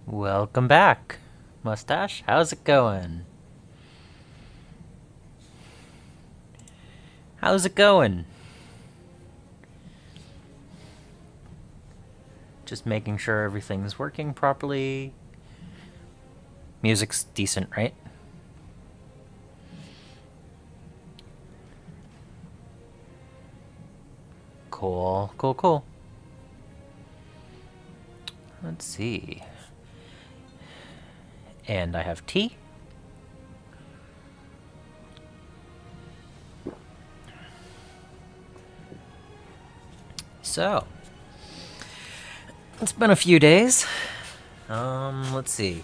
Welcome back, Mustache. How's it going? How's it going? Just making sure everything's working properly. Music's decent, right? Cool, cool, cool. Let's see. And I have tea. So, it's been a few days. Let's see.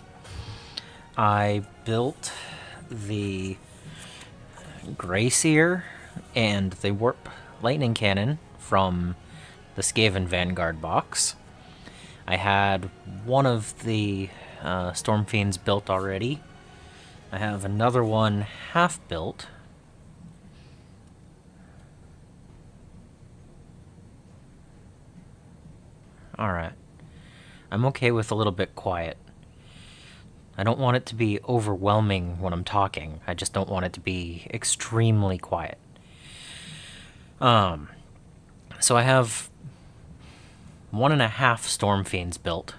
I built the Grayseer and the Warp Lightning Cannon from the Skaven Vanguard box. I had one of the Storm Fiends built already. I have another one half built. Alright. I'm okay with a little bit quiet. I don't want it to be overwhelming when I'm talking. I just don't want it to be extremely quiet. So I have 1.5 Storm Fiends built.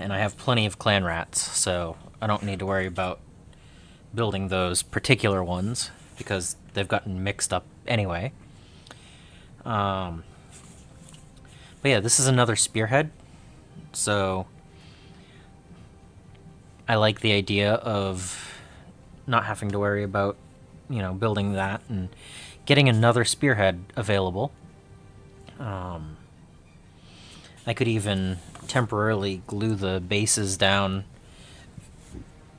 And I have plenty of clan rats, so I don't need to worry about building those particular ones because they've gotten mixed up anyway. But yeah, this is another spearhead, so I like the idea of not having to worry about, building that and getting another spearhead available. I could even temporarily glue the bases down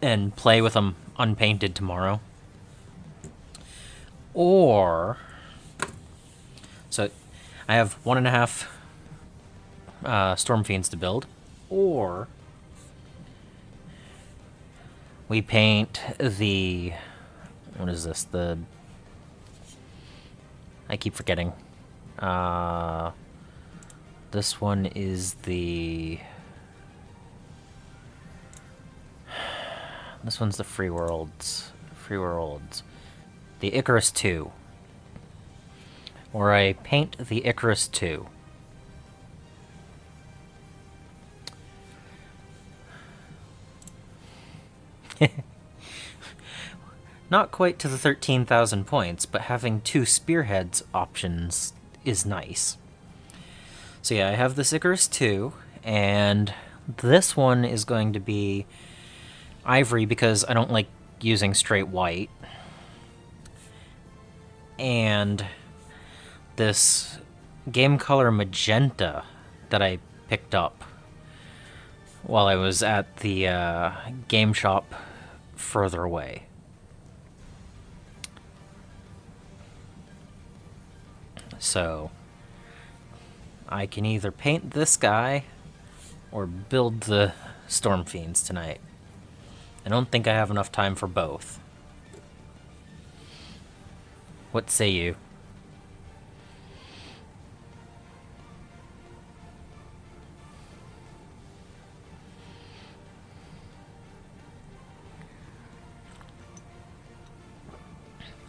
and play with them unpainted tomorrow. Or, so I have 1.5 Storm Fiends to build, or we paint the, what is this, I keep forgetting. This one is this one's the Free Worlds. The Icarus 2. Or I paint the Icarus 2. Not quite to the 13,000 points, but having 2 spearheads options is nice. So yeah, I have this Icarus 2, and this one is going to be ivory because I don't like using straight white. And this game color magenta that I picked up while I was at the game shop further away. So I can either paint this guy or build the Storm Fiends tonight. I don't think I have enough time for both. What say you?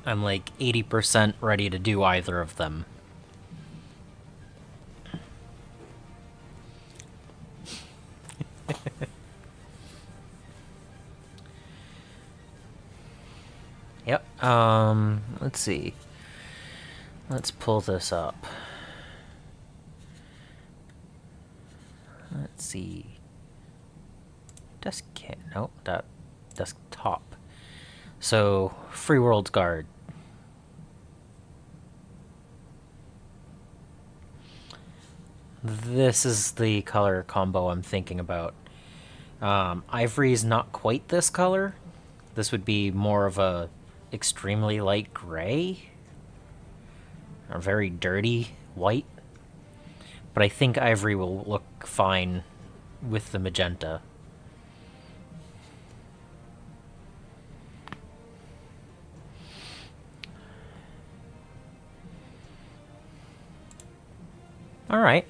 I'm like 80% ready to do either of them. Yep. Let's see. Let's pull this up. Let's see. Nope, that desktop. So, Free Worlds Guard. This is the color combo I'm thinking about. Ivory's not quite this color. This would be more of a extremely light gray. Or very dirty white. But I think ivory will look fine with the magenta. Alright.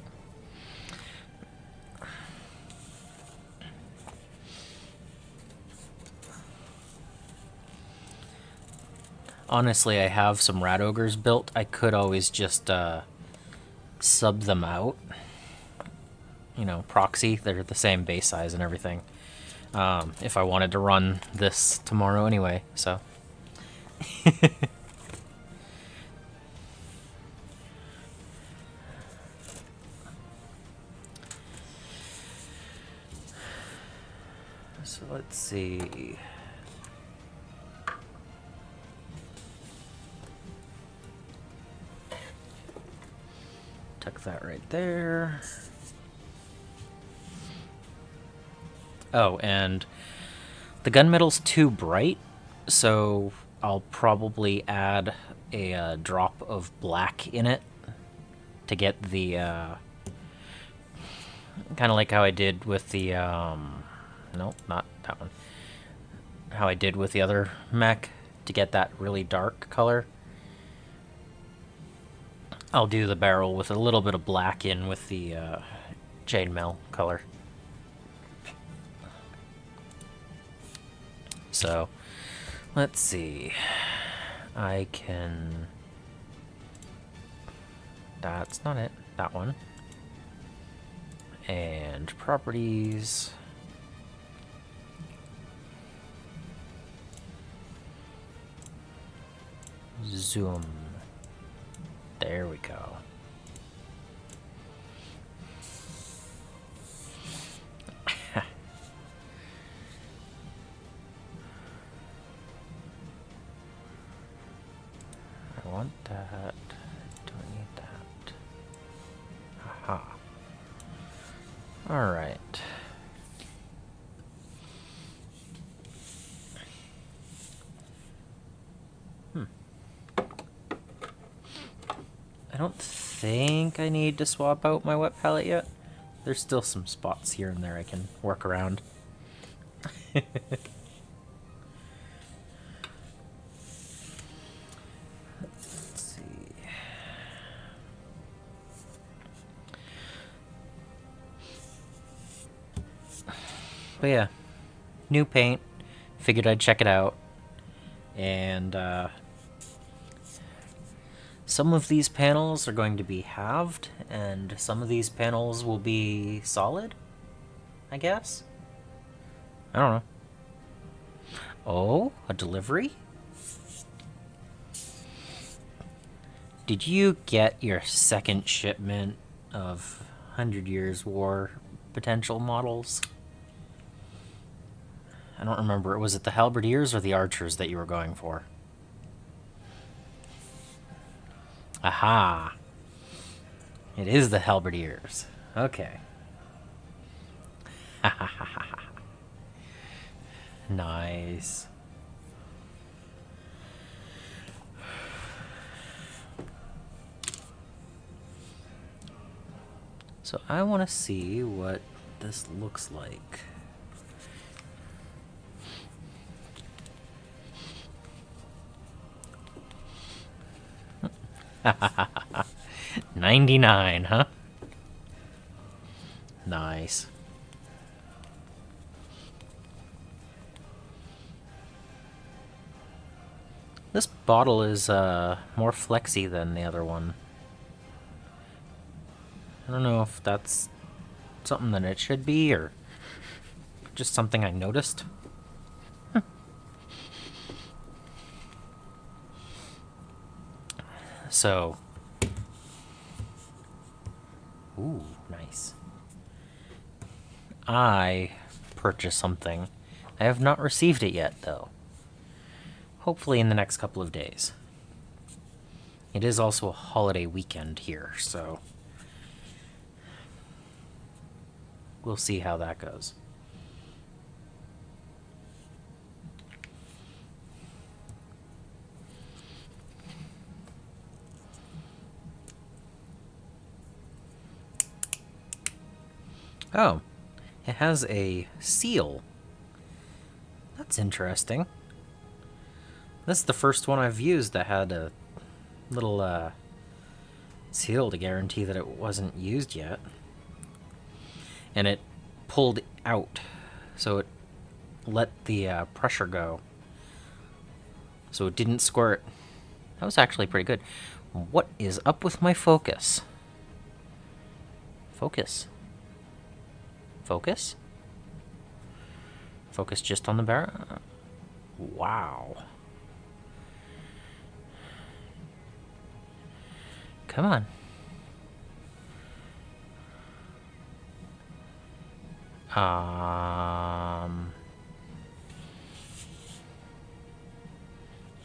Honestly, I have some rat ogres built. I could always just sub them out. You know, proxy. They're the same base size and everything. If I wanted to run this tomorrow anyway, so. So let's see. Tuck that right there. Oh, and the gunmetal's too bright, so I'll probably add a drop of black in it to get the kind of like how I did with the nope, not that one. How I did with the other mech to get that really dark color. I'll do the barrel with a little bit of black in with the chainmail color. So, let's see. I can... That's not it. That one. And properties. Zoom. There we go. I want that. Do I need that? Aha. All right. I don't think I need to swap out my wet palette yet. There's still some spots here and there I can work around. Let's see. But yeah, new paint. Figured I'd check it out. And some of these panels are going to be halved, and some of these panels will be solid, I guess? I don't know. Oh, a delivery? Did you get your second shipment of 100 Years War potential models? I don't remember. Was it the Halberdiers or the Archers that you were going for? Aha! It is the Halberdiers. Okay. Nice. So I want to see what this looks like. 99, huh? Nice. This bottle is more flexy than the other one. I don't know if that's something that it should be or just something I noticed. So, ooh, nice. I purchased something. I have not received it yet, though. Hopefully in the next couple of days. It is also a holiday weekend here, so we'll see how that goes. Oh, it has a seal. That's interesting. This is the first one I've used that had a little seal to guarantee that it wasn't used yet. And it pulled out, so it let the pressure go. So it didn't squirt. That was actually pretty good. What is up with my focus? Focus. Focus? Focus just on the barrel? Wow. Come on.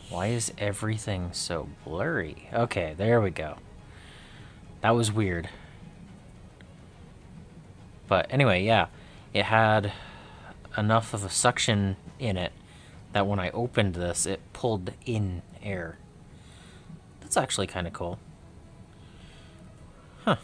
Why is everything so blurry? Okay, there we go. That was weird. But anyway, yeah. It had enough of a suction in it that when I opened this, it pulled in air. That's actually kind of cool. Huh.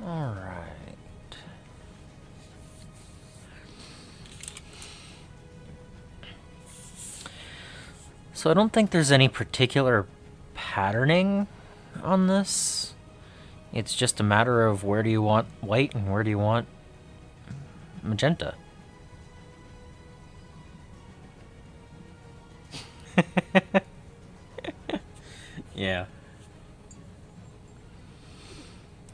All right. So I don't think there's any particular patterning on this. It's just a matter of where do you want white and where do you want magenta. Yeah.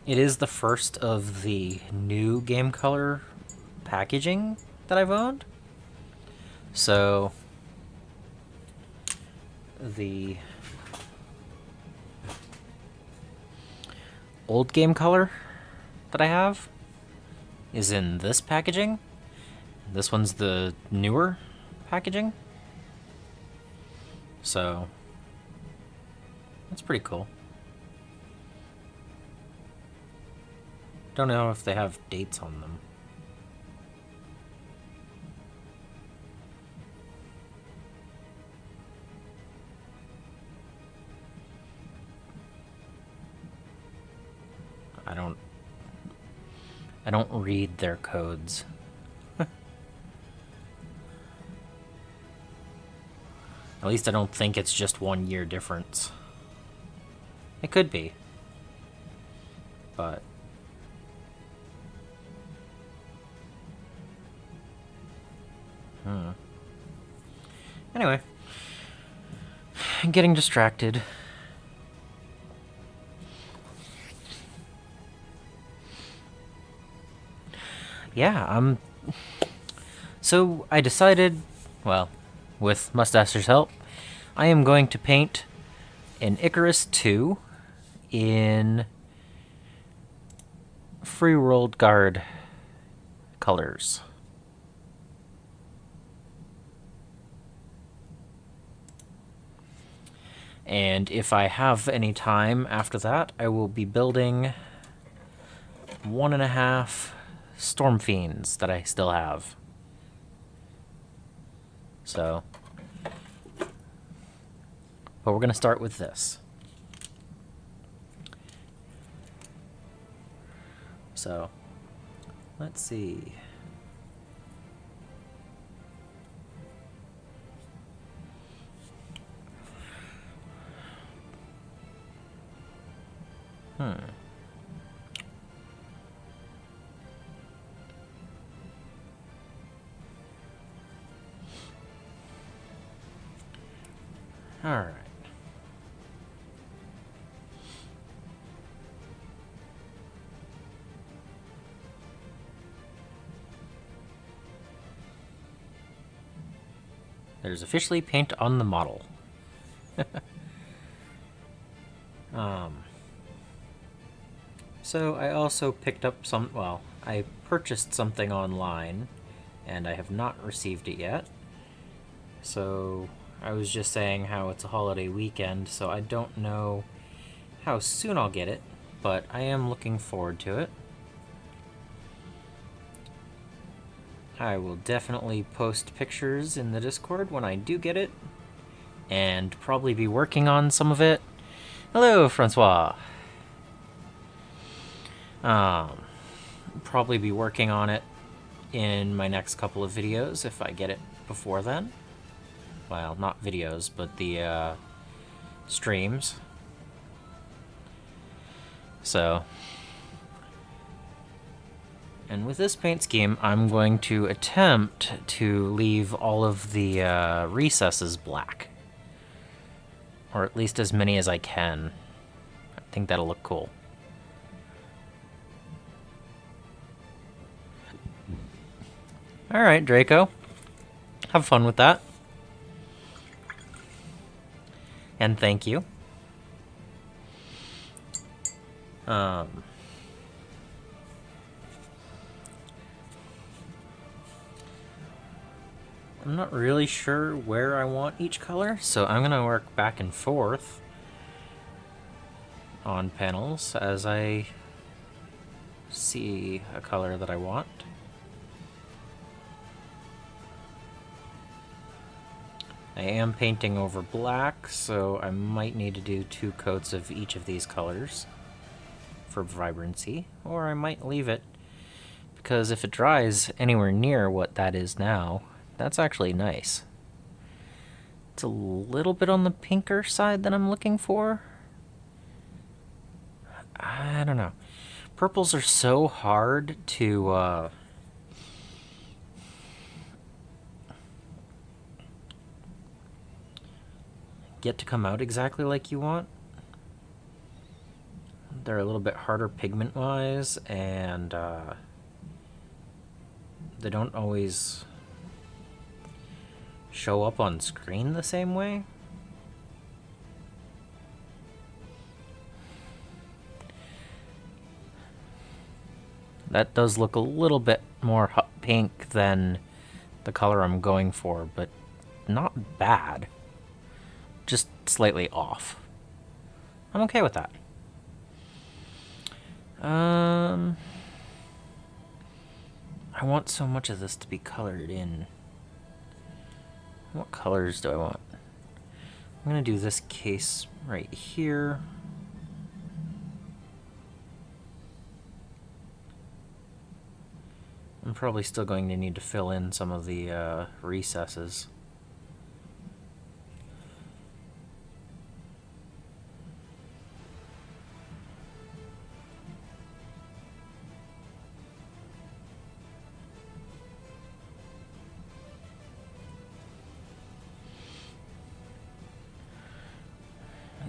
It is the first of the new Game Color packaging that I've owned. So the old Game Color that I have is in this packaging. This one's the newer packaging. So that's pretty cool. Don't know if they have dates on them. I don't read their codes. At least I don't think it's just 1 year difference. It could be. But anyway, I'm getting distracted. Yeah, so I decided, well, with Mustacher's help, I am going to paint an Icarus 2 in Free World Guard colors. And if I have any time after that, I will be building 1.5 Storm Fiends that I still have. So, but we're going to start with this. So, let's see. All right. There's officially paint on the model. So I also picked up I purchased something online and I have not received it yet. So I was just saying how it's a holiday weekend, so I don't know how soon I'll get it, but I am looking forward to it. I will definitely post pictures in the Discord when I do get it, and probably be working on some of it. Hello, Francois. Probably be working on it in my next couple of videos if I get it before then. Well, not videos, but the streams. So, and with this paint scheme, I'm going to attempt to leave all of the recesses black. Or at least as many as I can. I think that'll look cool. Alright, Draco. Have fun with that. And thank you. I'm not really sure where I want each color, so I'm going to work back and forth on panels as I see a color that I want. I am painting over black, so I might need to do 2 coats of each of these colors for vibrancy, or I might leave it, because if it dries anywhere near what that is now, that's actually nice. It's a little bit on the pinker side that I'm looking for. I don't know. Purples are so hard to get to come out exactly like you want. They're a little bit harder pigment-wise, and they don't always show up on screen the same way. That does look a little bit more hot pink than the color I'm going for, but not bad. Just slightly off. I'm okay with that. I want so much of this to be colored in. What colors do I want? I'm gonna do this case right here. I'm probably still going to need to fill in some of the recesses.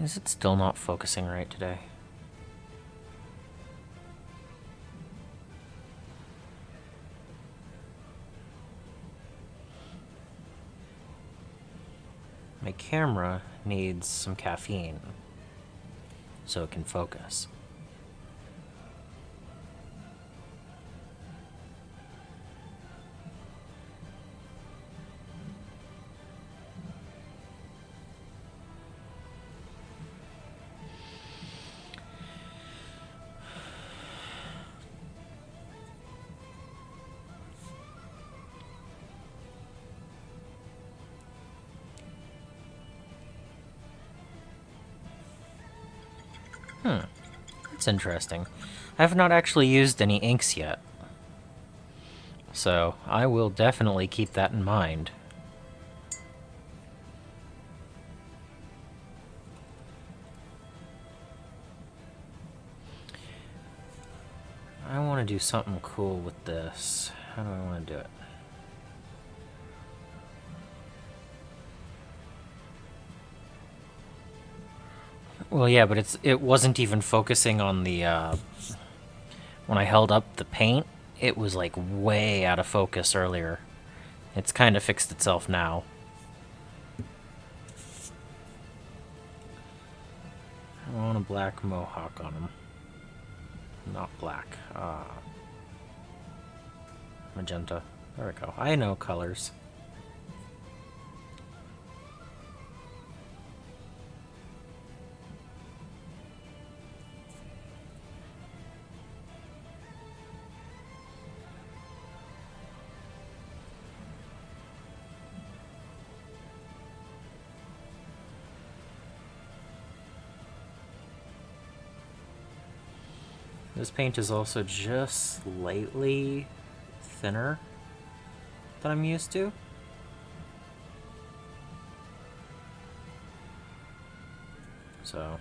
Is it still not focusing right today? My camera needs some caffeine so it can focus. That's interesting. I have not actually used any inks yet, so I will definitely keep that in mind. I want to do something cool with this. How do I want to do it? Well, yeah, but it wasn't even focusing on the, when I held up the paint, it was like way out of focus earlier. It's kind of fixed itself now. I want a black mohawk on him. Not black. Magenta. There we go. I know colors. This paint is also just slightly thinner than I'm used to. So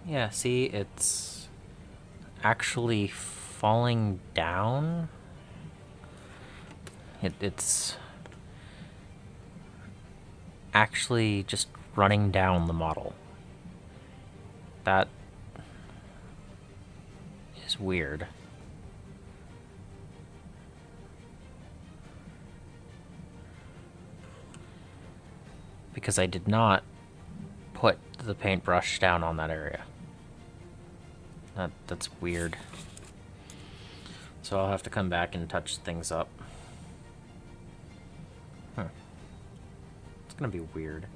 yeah, see, it's actually falling down. It's actually just running down the model. That is weird. Because I did not put the paintbrush down on that area. That's weird. So I'll have to come back and touch things up. It's gonna be weird.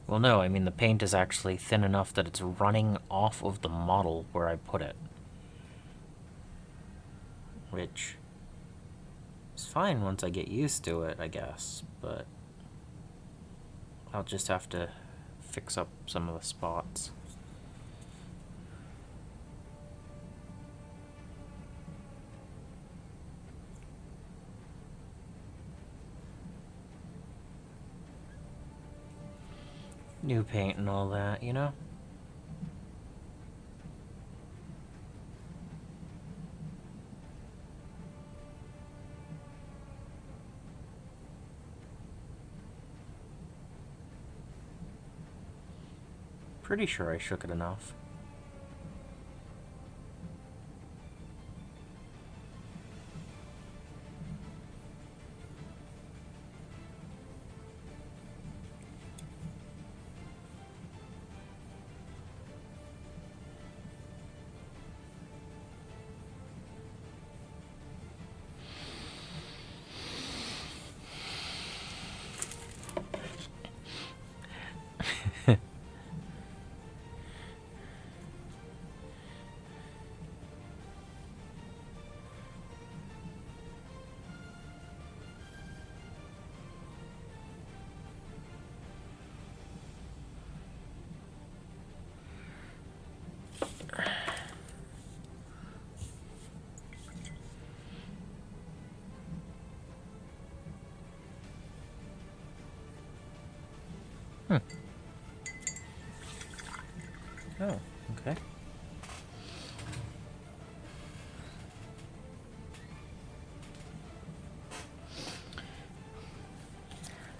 Well, no, I mean the paint is actually thin enough that it's running off of the model where I put it. Which is fine once I get used to it, I guess, but I'll just have to fix up some of the spots. New paint and all that, you know? Pretty sure I shook it enough. Oh, okay.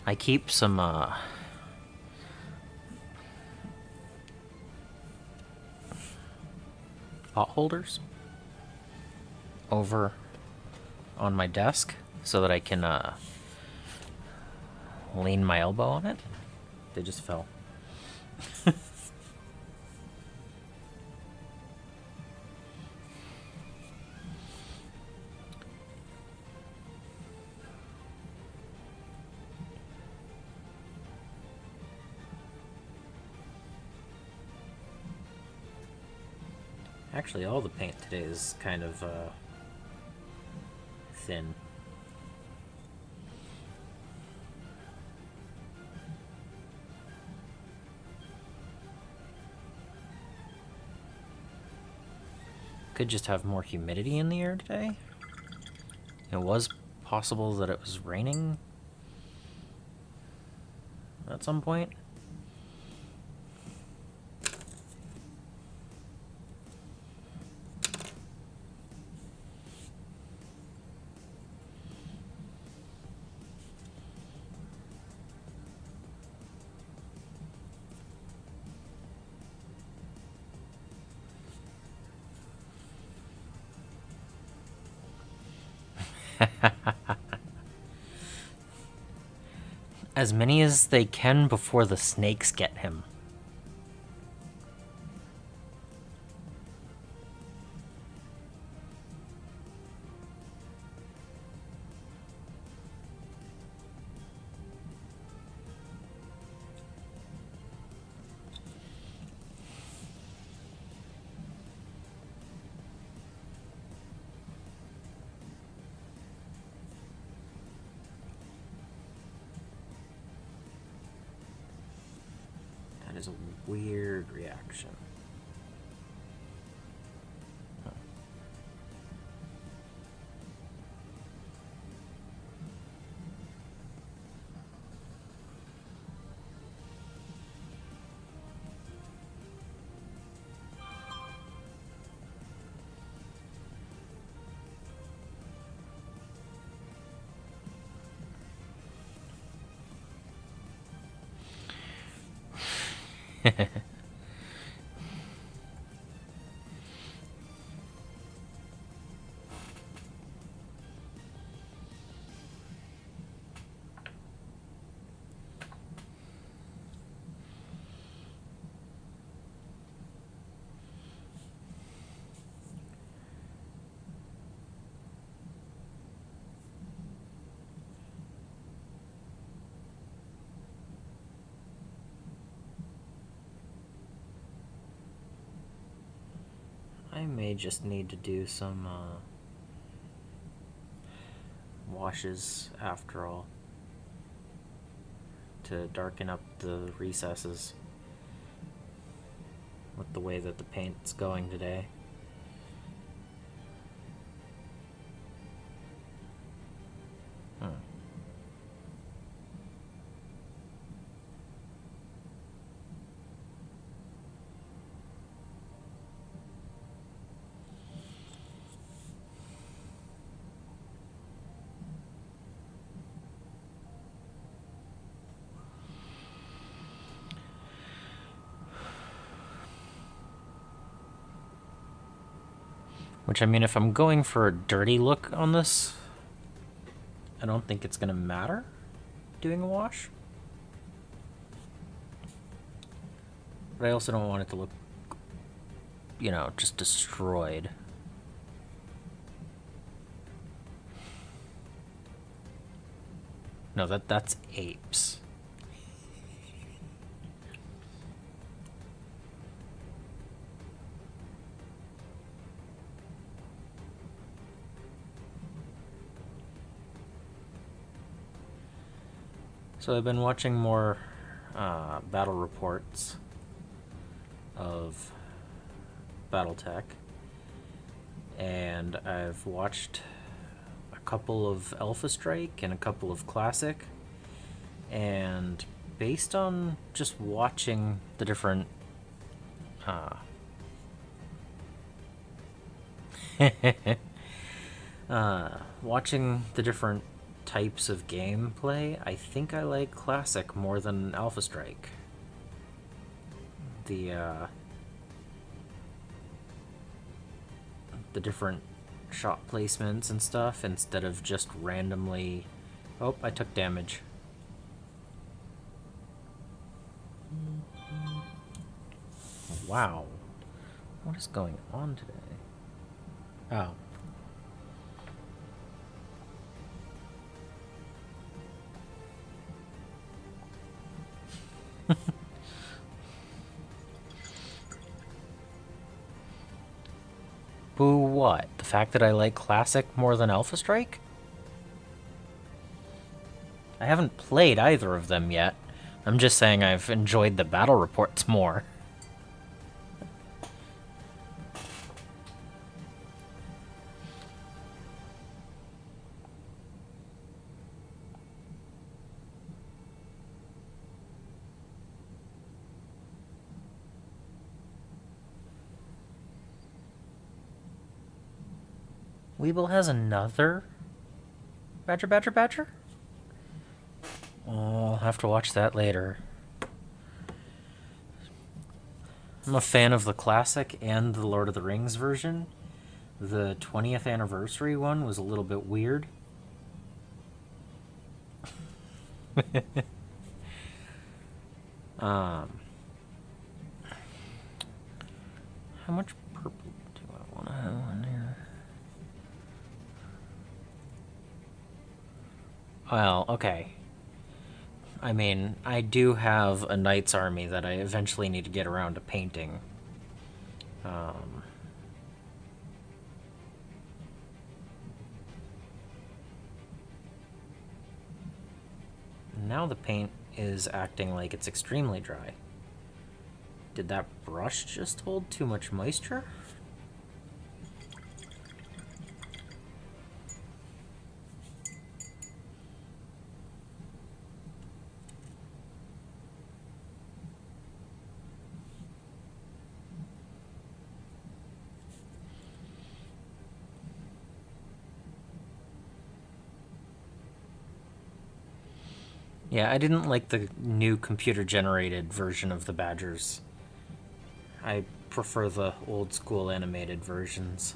I keep some pot holders over on my desk so that I can lean my elbow on it. They just fell. Actually, all the paint today is kind of thin. Could just have more humidity in the air today. It was possible that it was raining at some point. As many as they can before the snakes get him. That is a weird reaction. I may just need to do some washes after all to darken up the recesses with the way that the paint's going today. Which, I mean, if I'm going for a dirty look on this, I don't think it's gonna matter doing a wash. But I also don't want it to look, you know, just destroyed. No, that's apes. So I've been watching more battle reports of BattleTech, and I've watched a couple of Alpha Strike and a couple of Classic, and based on just watching the different watching the different types of gameplay, I think I like Classic more than Alpha Strike. The different shot placements and stuff, instead of just randomly... Oh, I took damage. Wow. What is going on today? Oh. Who what? The fact that I like Classic more than Alpha Strike? I haven't played either of them yet. I'm just saying I've enjoyed the battle reports more. Weeble has another Badger? I'll have to watch that later. I'm a fan of the classic and the Lord of the Rings version. The 20th anniversary one was a little bit weird. How much purple do I want to have on here? Well, okay. I mean, I do have a Knight's Army that I eventually need to get around to painting. Now the paint is acting like it's extremely dry. Did that brush just hold too much moisture? Yeah, I didn't like the new computer-generated version of the Badgers. I prefer the old-school animated versions.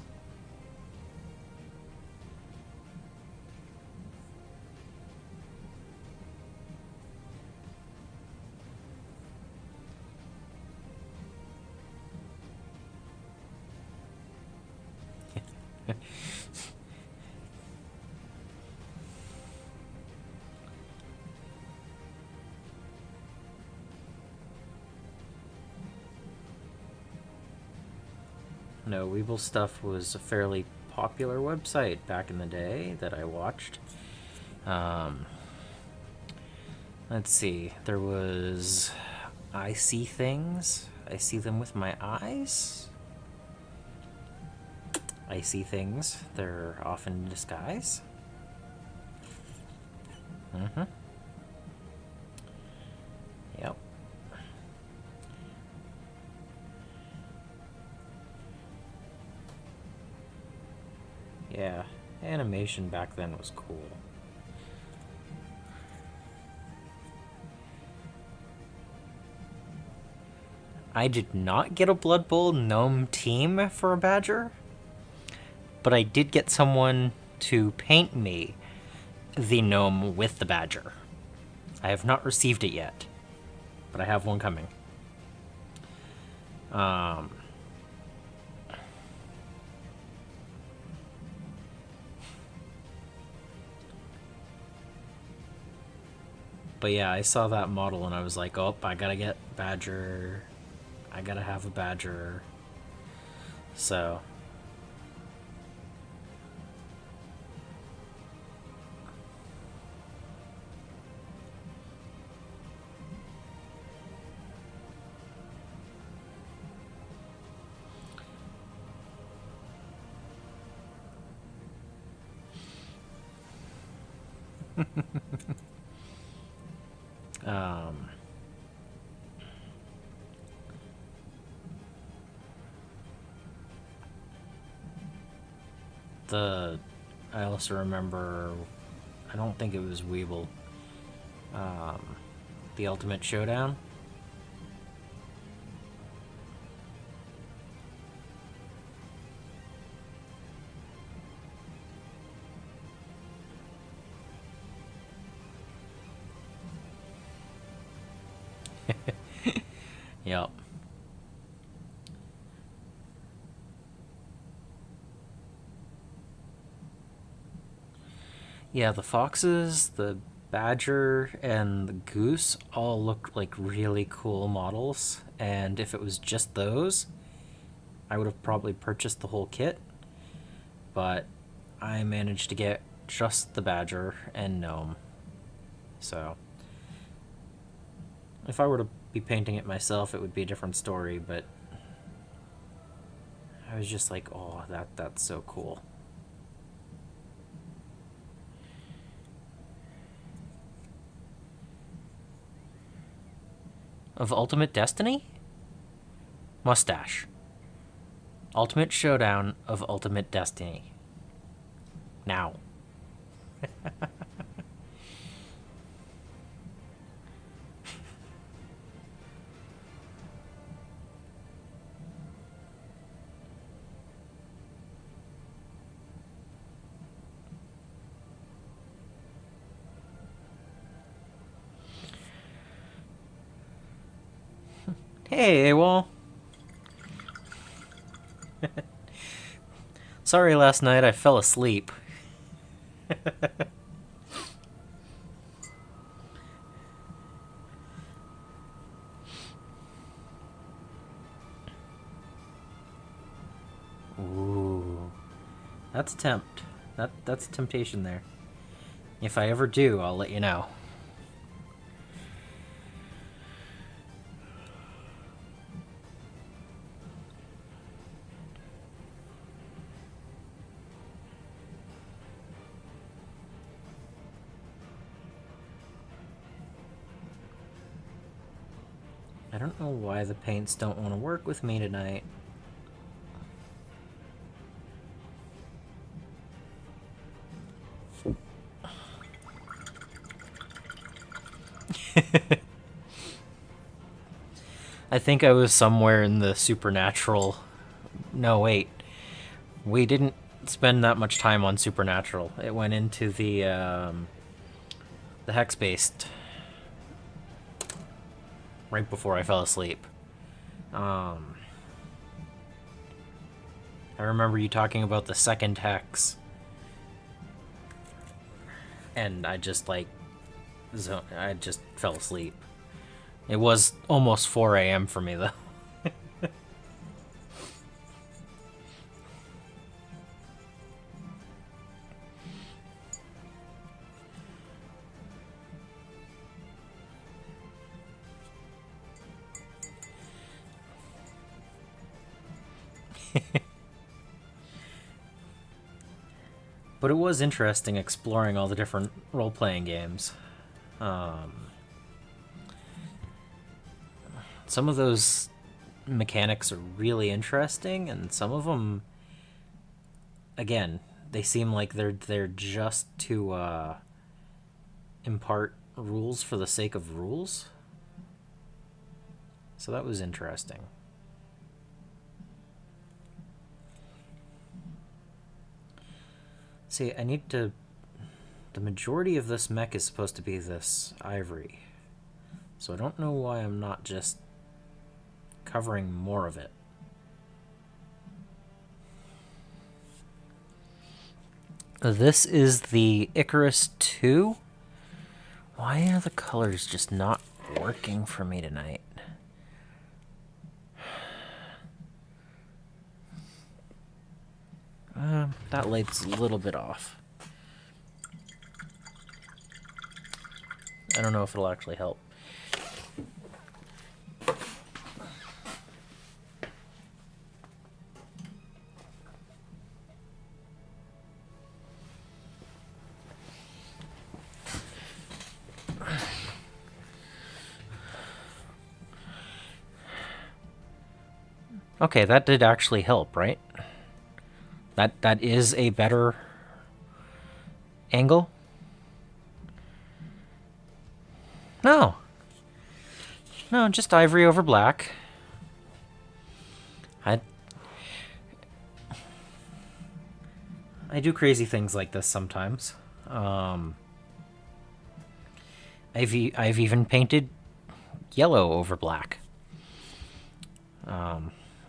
No, Weeble Stuff was a fairly popular website back in the day that I watched. Let's see. There was I See Things. I see them with my eyes. I see things. They're often in disguise. Yep. Yeah, animation back then was cool. I did not get a Blood Bowl gnome team for a Badger, but I did get someone to paint me the gnome with the Badger. I have not received it yet, but I have one coming. But yeah, I saw that model and I was like, oh, I gotta get Badger. I gotta have a Badger. So. I also remember, I don't think it was Weeble, the Ultimate Showdown. Yep. Yeah, the foxes, the badger, and the goose all look like really cool models. And if it was just those, I would have probably purchased the whole kit. but I managed to get just the Badger and Gnome. So if I were to be painting it myself, it would be a different story, but I was just like, oh, that's so cool. Of Ultimate Destiny? Mustache. Ultimate Showdown of Ultimate Destiny. Now. Hey, AWOL. Sorry last night I fell asleep. Ooh. That's a tempt. That's a temptation there. If I ever do, I'll let you know. I don't know why the paints don't want to work with me tonight. I think I was somewhere in the supernatural. No, wait. We didn't spend that much time on supernatural. It went into the hex-based right before I fell asleep. I remember you talking about the second hex, and I just fell asleep. It was almost 4 a.m. for me though. But it was interesting exploring all the different role-playing games. Some of those mechanics are really interesting, and some of them, again, they seem like they're just to impart rules for the sake of rules. So that was interesting. See, I need to... The majority of this mech is supposed to be this ivory. So I don't know why I'm not just covering more of it. This is the Icarus 2. Why are the colors just not working for me tonight? That light's a little bit off. I don't know if it'll actually help. Okay, that did actually help, right? That is a better angle? No. No, just ivory over black. I do crazy things like this sometimes. I've even painted yellow over black.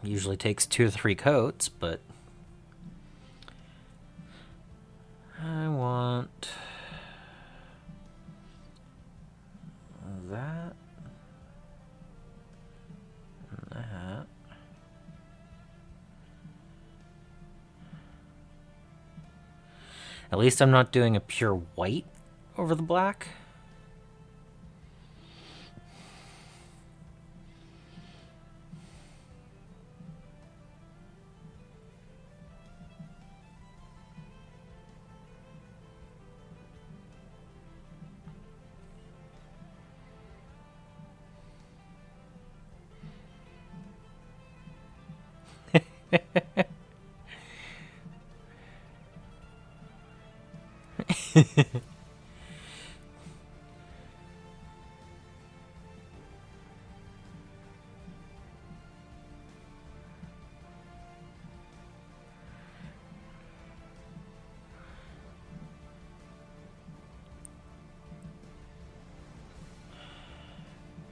Usually takes 2 or 3 coats, but I want that and that. At least I'm not doing a pure white over the black.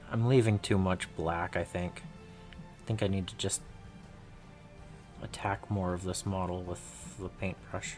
I'm leaving too much black, I think. I think I need to just attack more of this model with the paintbrush.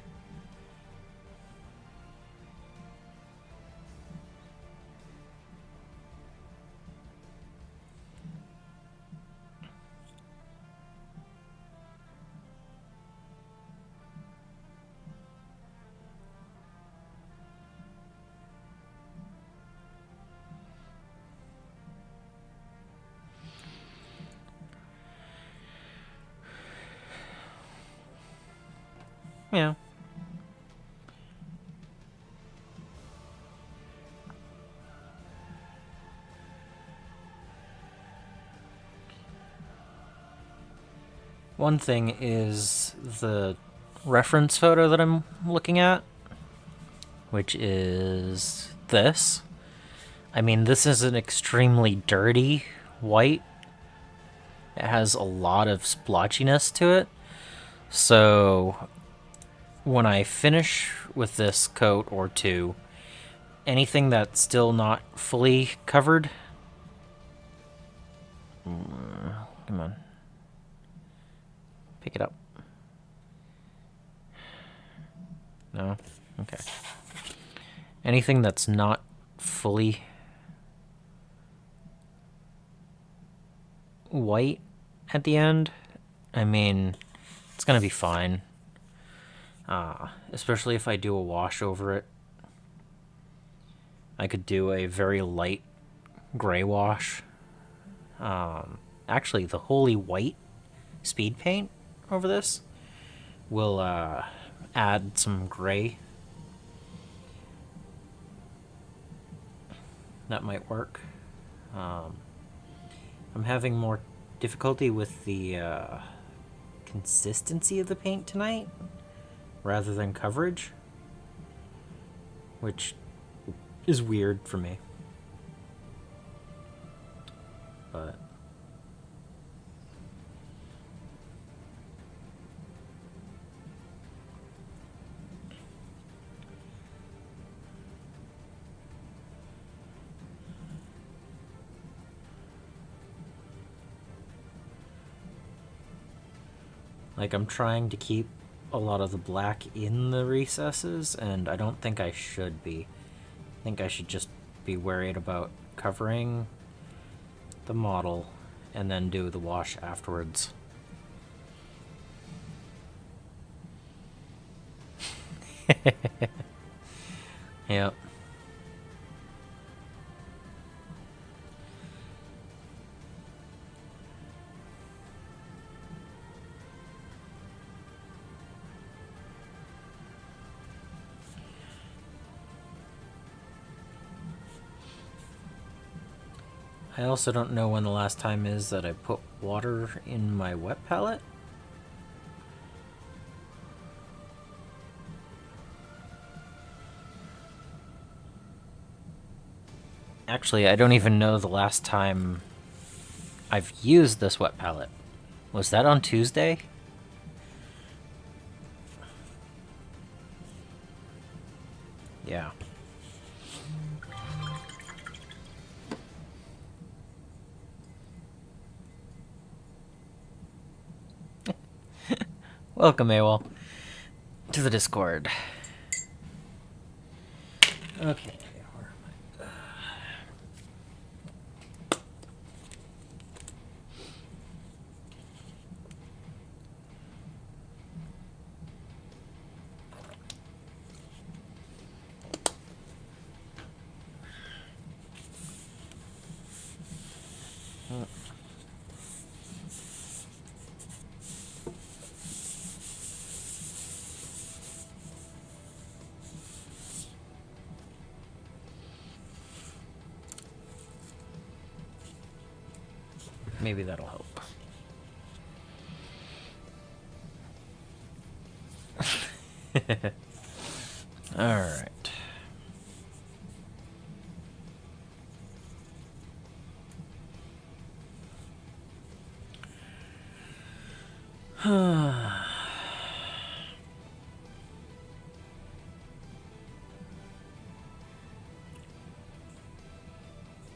Yeah. One thing is the reference photo that I'm looking at, which is this. I mean, this is an extremely dirty white. It has a lot of splotchiness to it. So when I finish with this coat or two, anything that's still not fully covered... Come on. Pick it up. No? Okay. Anything that's not fully white at the end, I mean, it's gonna be fine. Especially if I do a wash over it. I could do a very light gray wash. Actually, the Holy White speed paint over this will add some gray. That might work. I'm having more difficulty with the consistency of the paint tonight rather than coverage, which is weird for me. But like, I'm trying to keep a lot of the black in the recesses, and I don't think I should be. I think I should just be worried about covering the model and then do the wash afterwards. Yep. I also don't know when the last time is that I put water in my wet palette. Actually, I don't even know the last time I've used this wet palette. Was that on Tuesday? Yeah. Welcome, AWOL, to the Discord. Okay. Maybe that'll help. All right.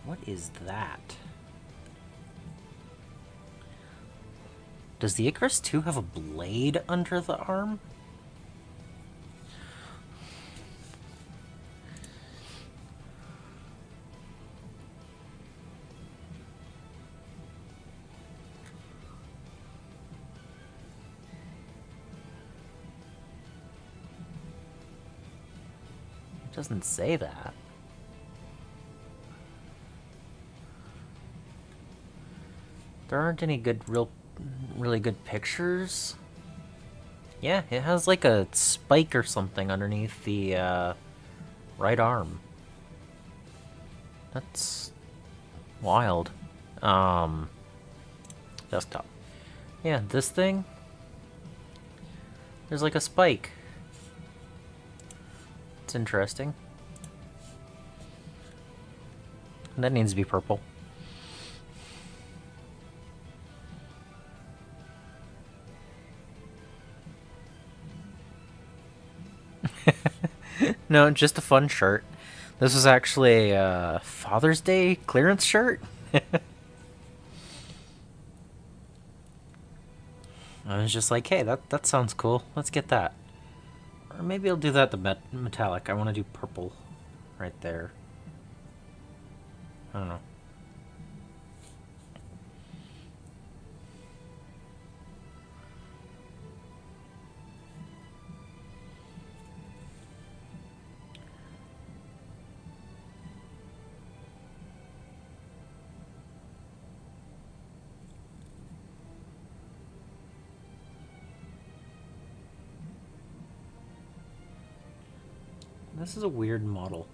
What is that? Does the Icarus 2 have a blade under the arm? It doesn't say that. There aren't any really good pictures. Yeah, it has like a spike or something underneath the right arm. That's wild. Desktop. Yeah, this thing. There's like a spike. It's interesting. That needs to be purple. No, just a fun shirt. This was actually a Father's Day clearance shirt. I was just like, hey, that sounds cool. Let's get that. Or maybe I'll do that the metallic. I want to do purple right there. I don't know. This is a weird model.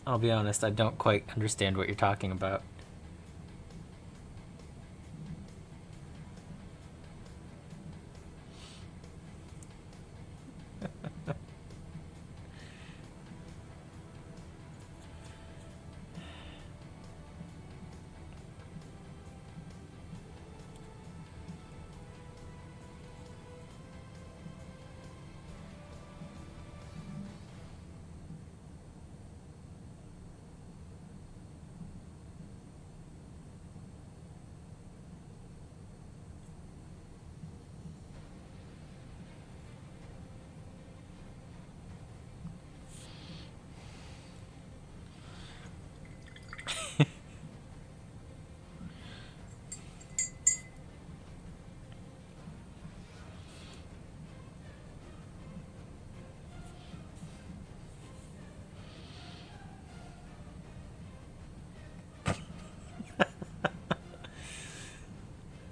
I'll be honest, I don't quite understand what you're talking about.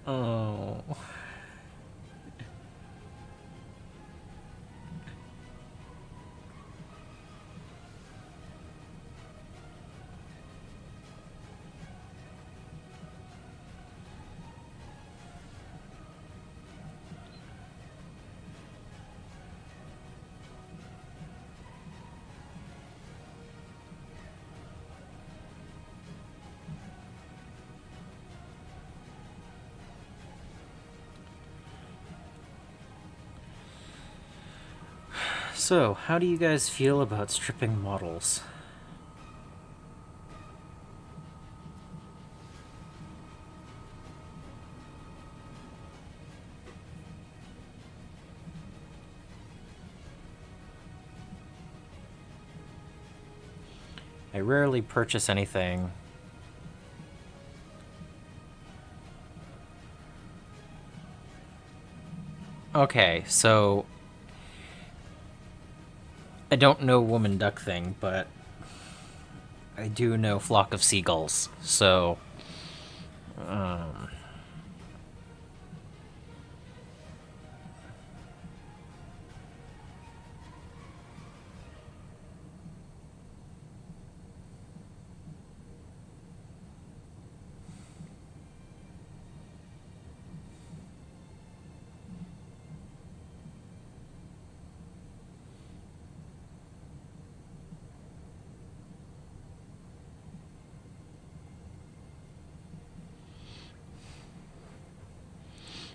Oh. So, how do you guys feel about stripping models? I rarely purchase anything. Okay, so I don't know Woman Duck thing, but I do know Flock of Seagulls. So, um,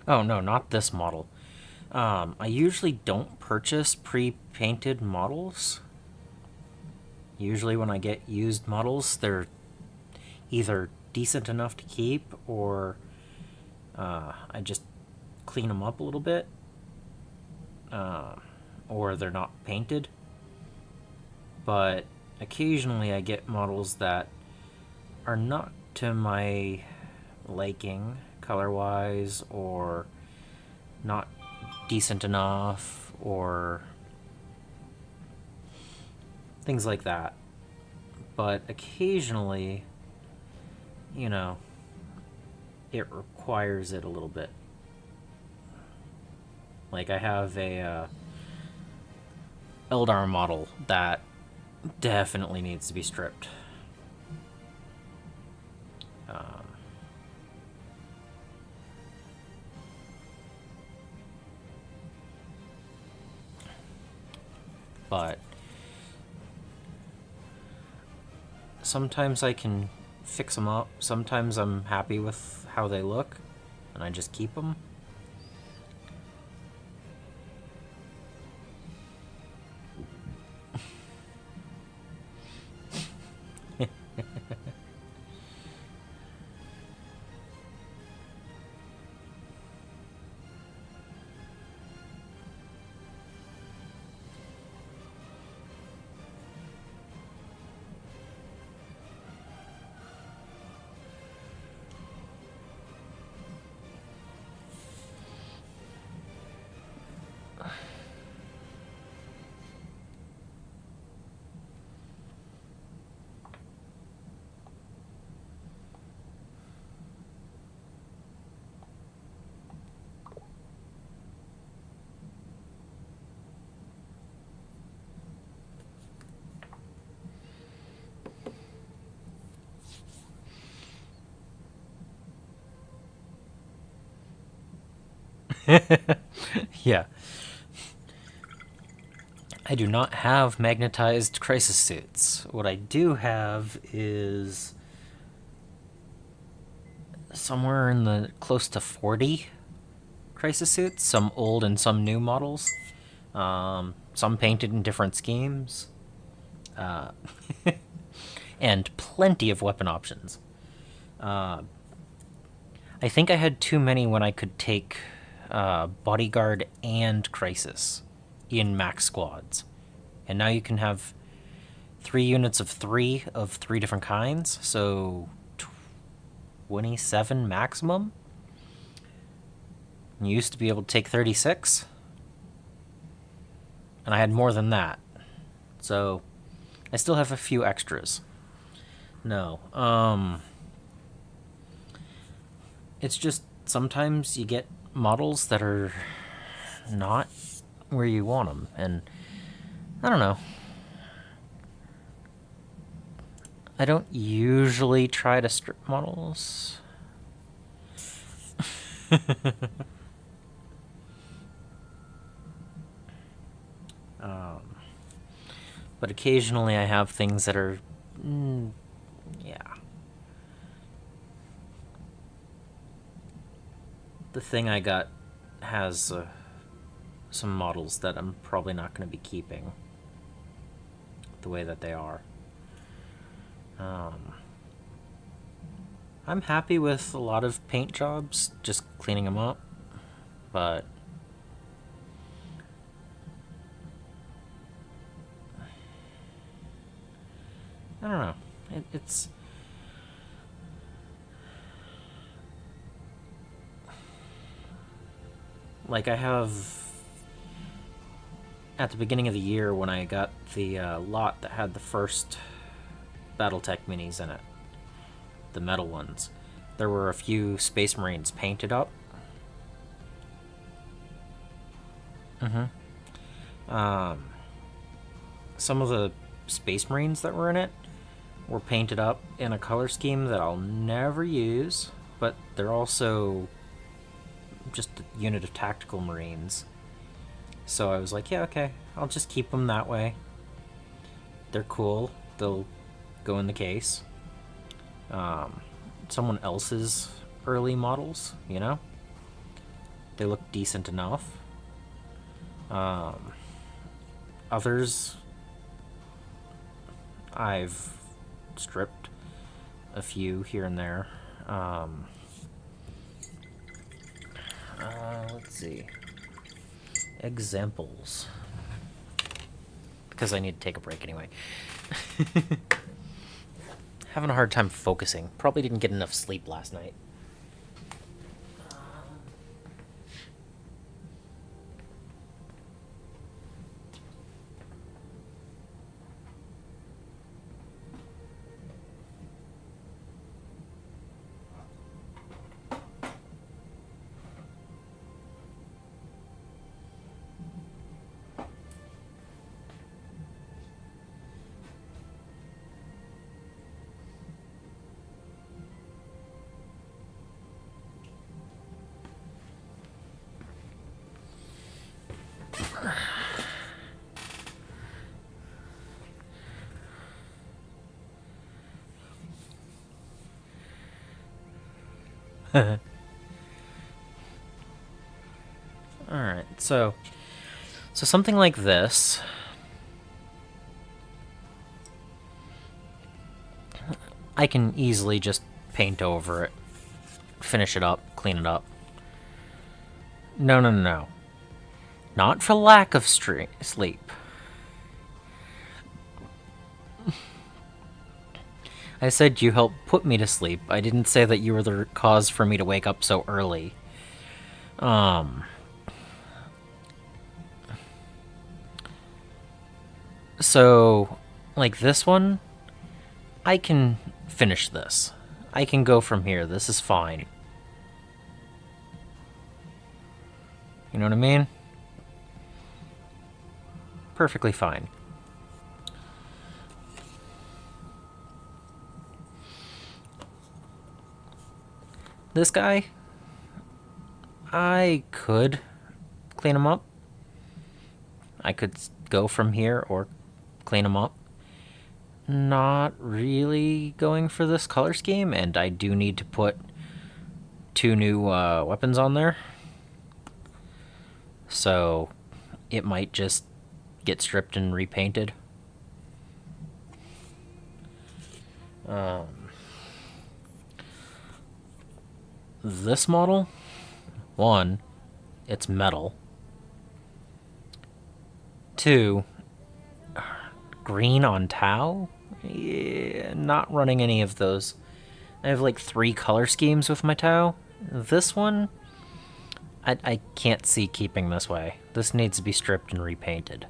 oh no, not this model. I usually don't purchase pre-painted models. Usually, when I get used models, they're either decent enough to keep, or I just clean them up a little bit, or they're not painted. But occasionally, I get models that are not to my liking color-wise, or not decent enough, or things like that. But occasionally, you know, it requires it a little bit. Like, I have a Eldar model that definitely needs to be stripped. But sometimes I can fix them up. Sometimes I'm happy with how they look, and I just keep them. Yeah. I do not have magnetized crisis suits. What I do have is somewhere in the close to 40 crisis suits, some old and some new models. Some painted in different schemes. Uh, and plenty of weapon options. I think I had too many when I could take Bodyguard and Crisis in max squads. And now you can have 3 units of three different kinds, so 27 maximum. You used to be able to take 36, and I had more than that. So I still have a few extras. No, it's just sometimes you get models that are not where you want them, and I don't know. I don't usually try to strip models. But occasionally I have things that are, yeah. The thing I got has some models that I'm probably not going to be keeping the way that they are. I'm happy with a lot of paint jobs, just cleaning them up, but I don't know. It's like I have at the beginning of the year when I got the lot that had the first BattleTech minis in it, the metal ones. There were a few Space Marines painted up. Some of the Space Marines that were in it were painted up in a color scheme that I'll never use, but they're also just a unit of tactical Marines. So I was like, yeah, okay, I'll just keep them that way. They're cool. They'll go in the case. Someone else's early models, you know? They look decent enough. Others, I've stripped a few here and there. Let's see. Examples. Because I need to take a break anyway. Having a hard time focusing. Probably didn't get enough sleep last night. Alright, so something like this. I can easily just paint over it, finish it up, clean it up. No. Not for lack of sleep. I said you helped put me to sleep. I didn't say that you were the cause for me to wake up so early. So, like this one, I can finish this. I can go from here. This is fine. You know what I mean? Perfectly fine. This guy, I could clean him up. I could go from here or clean him up. Not really going for this color scheme, and I do need to put 2 new weapons on there. So it might just get stripped and repainted. This model, 1, it's metal. 2, green on Tau? Yeah, not running any of those. I have like 3 color schemes with my Tau. This one, I can't see keeping this way. This needs to be stripped and repainted.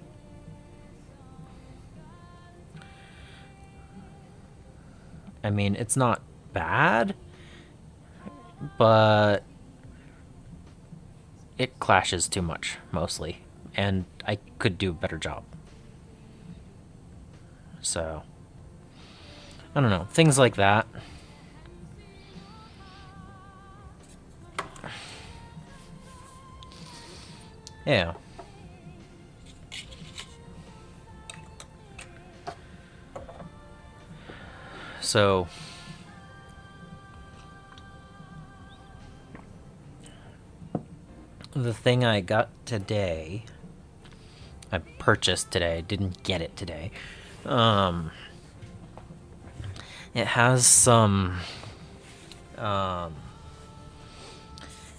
I mean, it's not bad, but it clashes too much, mostly. And I could do a better job. So, I don't know. Things like that. Yeah. So, the thing I got today, I purchased today, didn't get it today. It has some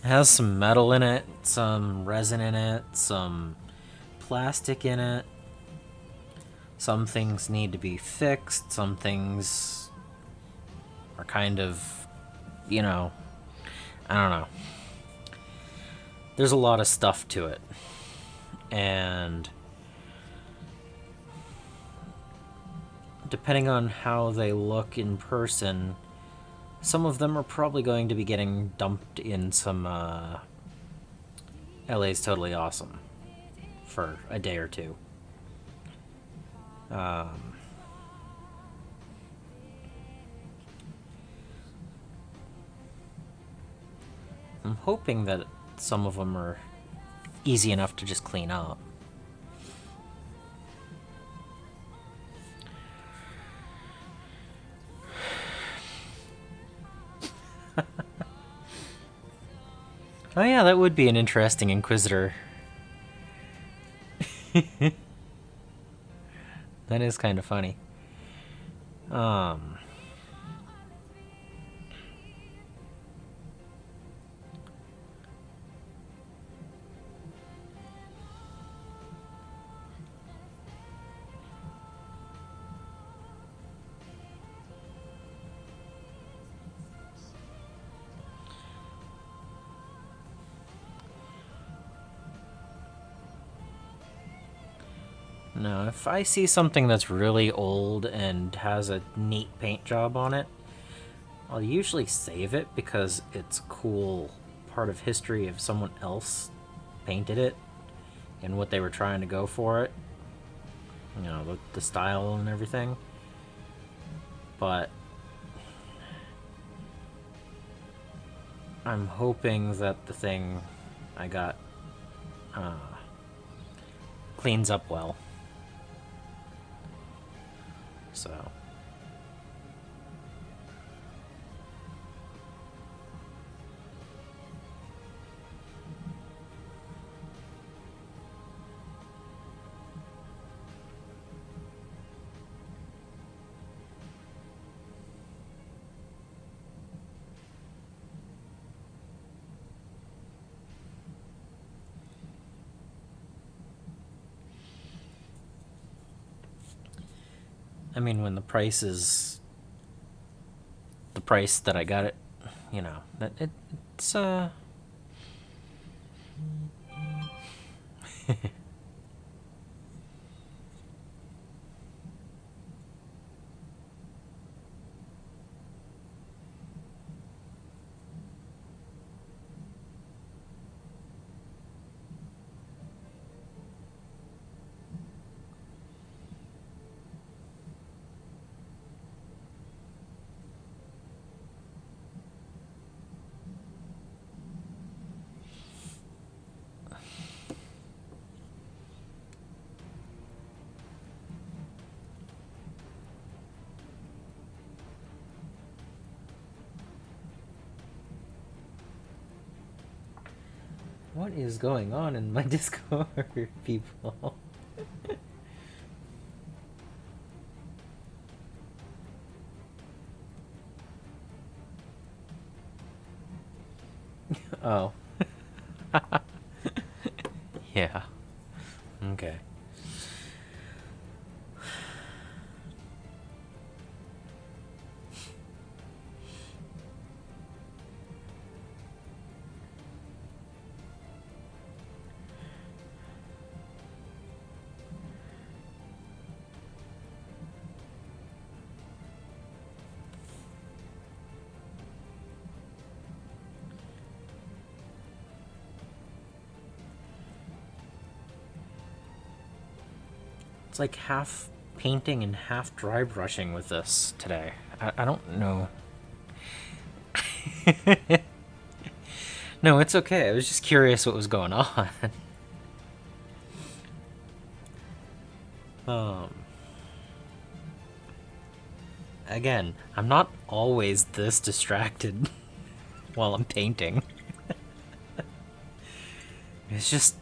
metal in it, some resin in it, some plastic in it. Some things need to be fixed, some things are kind of, I don't know. There's a lot of stuff to it. And depending on how they look in person, some of them are probably going to be getting dumped in some LA's Totally Awesome for a day or two. I'm hoping that some of them are easy enough to just clean up. Oh yeah, that would be an interesting Inquisitor. That is kind of funny. No, if I see something that's really old and has a neat paint job on it, I'll usually save it because it's a cool part of history if someone else painted it and what they were trying to go for it. The style and everything. But I'm hoping that the thing I got cleans up well. So I mean, when the price is the price that I got it, that it's what is going on in my Discord, people? Oh. Yeah. Okay. It's like half painting and half dry brushing with this today. I don't know. No, it's okay. I was just curious what was going on. Again, I'm not always this distracted while I'm painting. It's just...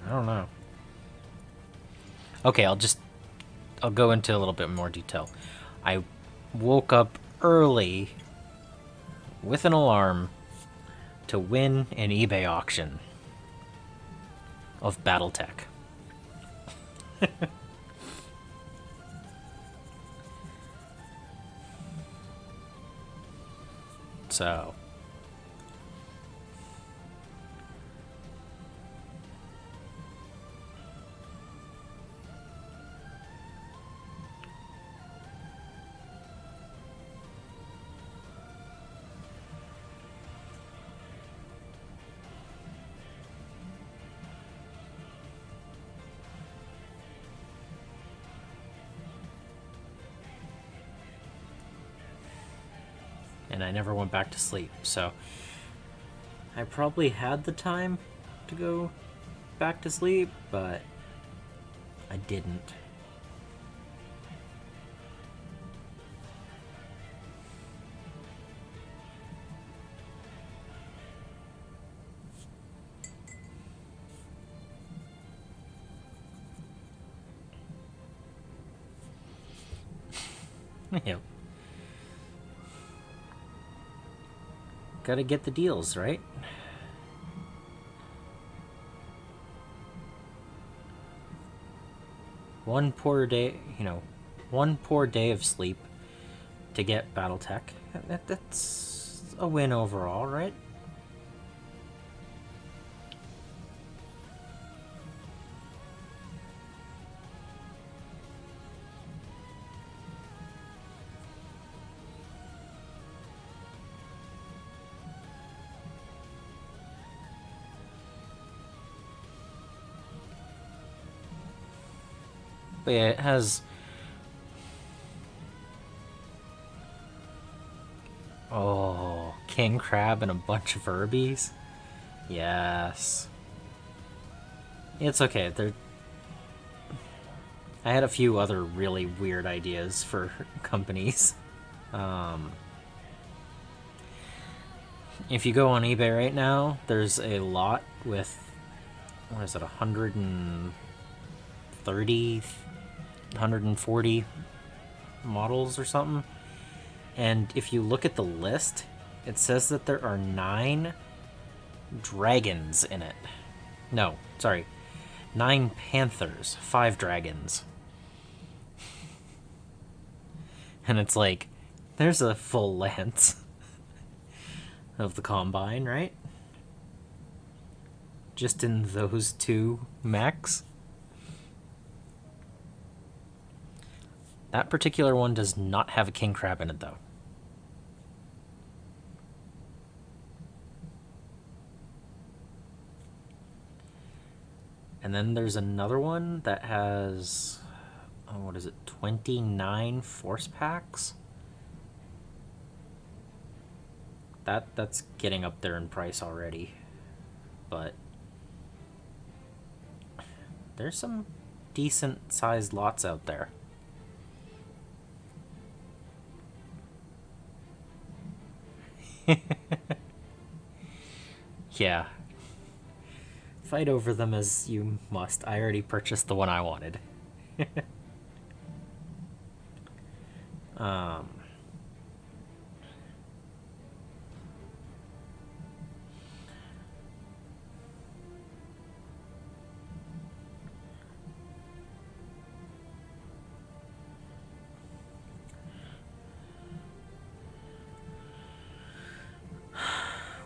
I don't know. Okay, I'll go into a little bit more detail. I woke up early with an alarm to win an eBay auction of BattleTech. So... and I never went back to sleep, so I probably had the time to go back to sleep, but I didn't. Yep. Gotta get the deals, right? One poor day, one poor day of sleep to get BattleTech. That's a win overall, right? But yeah, it has... Oh, king crab and a bunch of Furbies? Yes. It's okay. I had a few other really weird ideas for companies. If you go on eBay right now, there's a lot with, what is it, 130, 140 models or something. And if you look at the list, it says that there are 9 dragons in it. No, sorry. 9 panthers, 5 dragons. And it's like, there's a full lance of the Combine, right? Just in those 2 mechs. That particular one does not have a king crab in it, though. And then there's another one that has, what is it, 29 force packs? That's getting up there in price already. But there's some decent sized lots out there. Yeah. Fight over them as you must. I already purchased the one I wanted.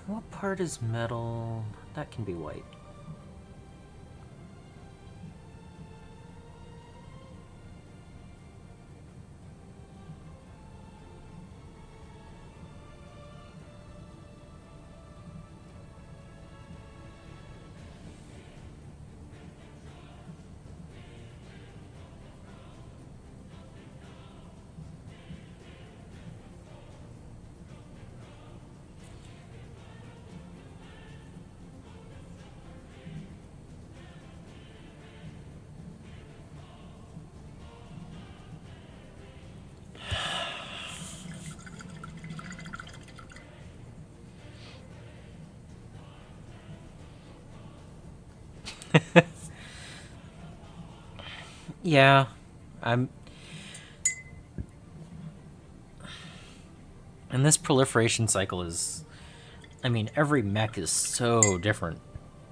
What part is metal? That can be white. Yeah, I'm. And this proliferation cycle is. I mean, every mech is so different.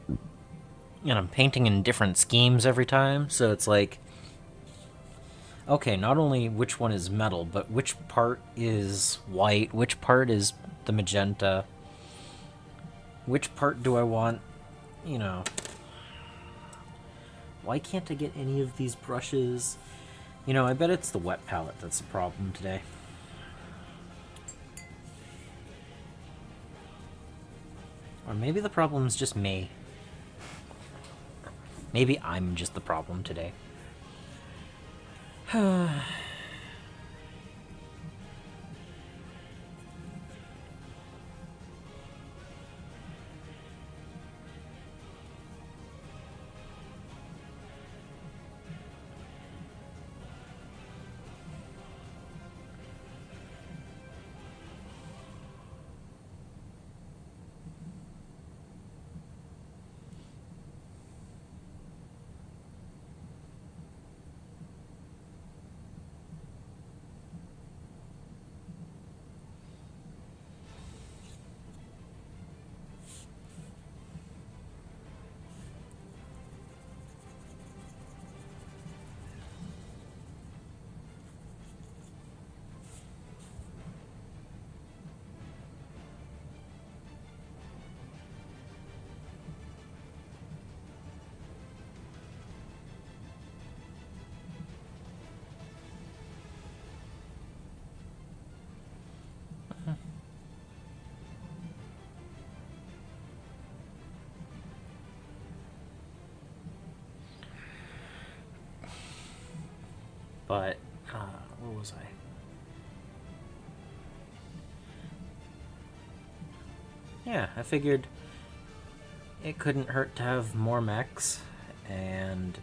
And I'm painting in different schemes every time, so it's like. Okay, not only which one is metal, but which part is white, which part is the magenta, which part do I want, you know. Why can't I get any of these brushes? You know, I bet it's the wet palette that's the problem today. Or maybe the problem's just me. Maybe I'm just the problem today. But, where was I? Yeah, I figured it couldn't hurt to have more mechs, and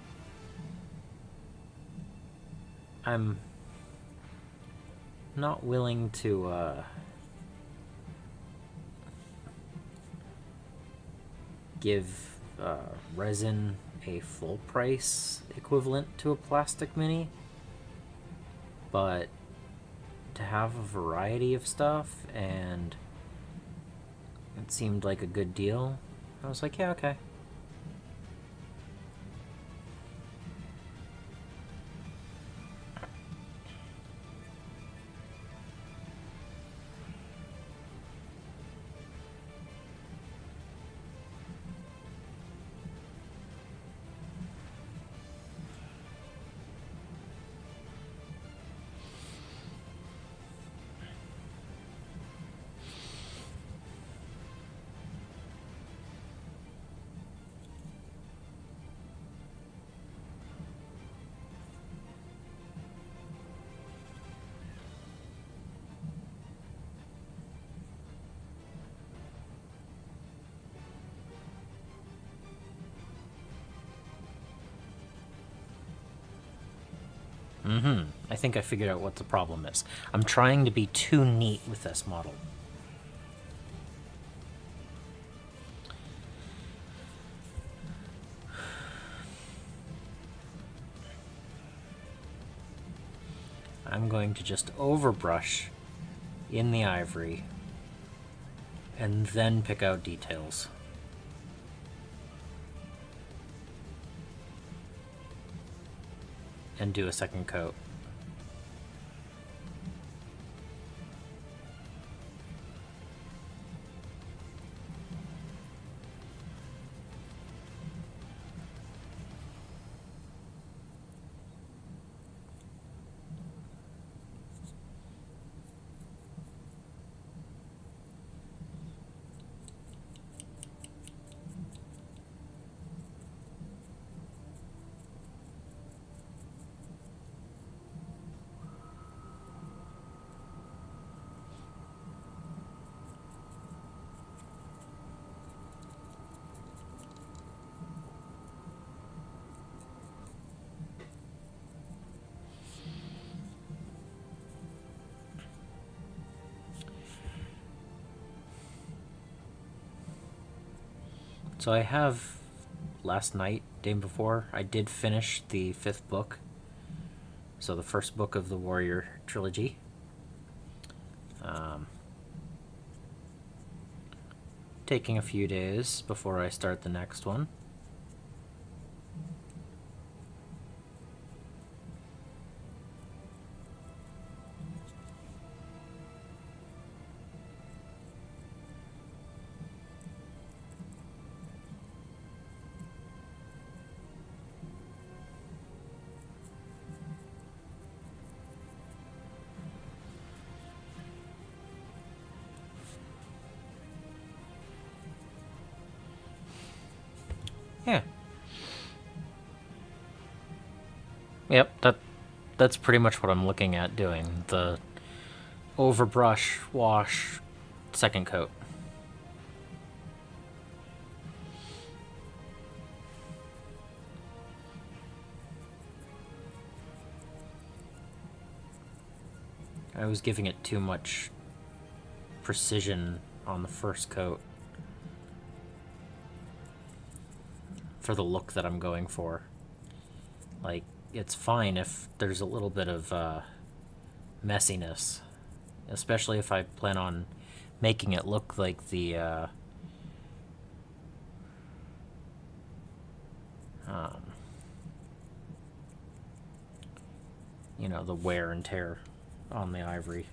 I'm not willing to, give resin a full price equivalent to a plastic mini, but to have a variety of stuff, and it seemed like a good deal. I was like, yeah, okay. I think I figured out what the problem is. I'm trying to be too neat with this model. I'm going to just overbrush in the ivory and then pick out details. And do a second coat. So I have last night, day before, I did finish the 5th book So the first book of the Warrior trilogy. Taking a few days before I start the next one. Yeah. Yep, that's pretty much what I'm looking at doing. The overbrush, wash, second coat. I was giving it too much precision on the first coat for the look that I'm going for. Like, it's fine if there's a little bit of messiness, especially if I plan on making it look like the you know, the wear and tear on the ivory.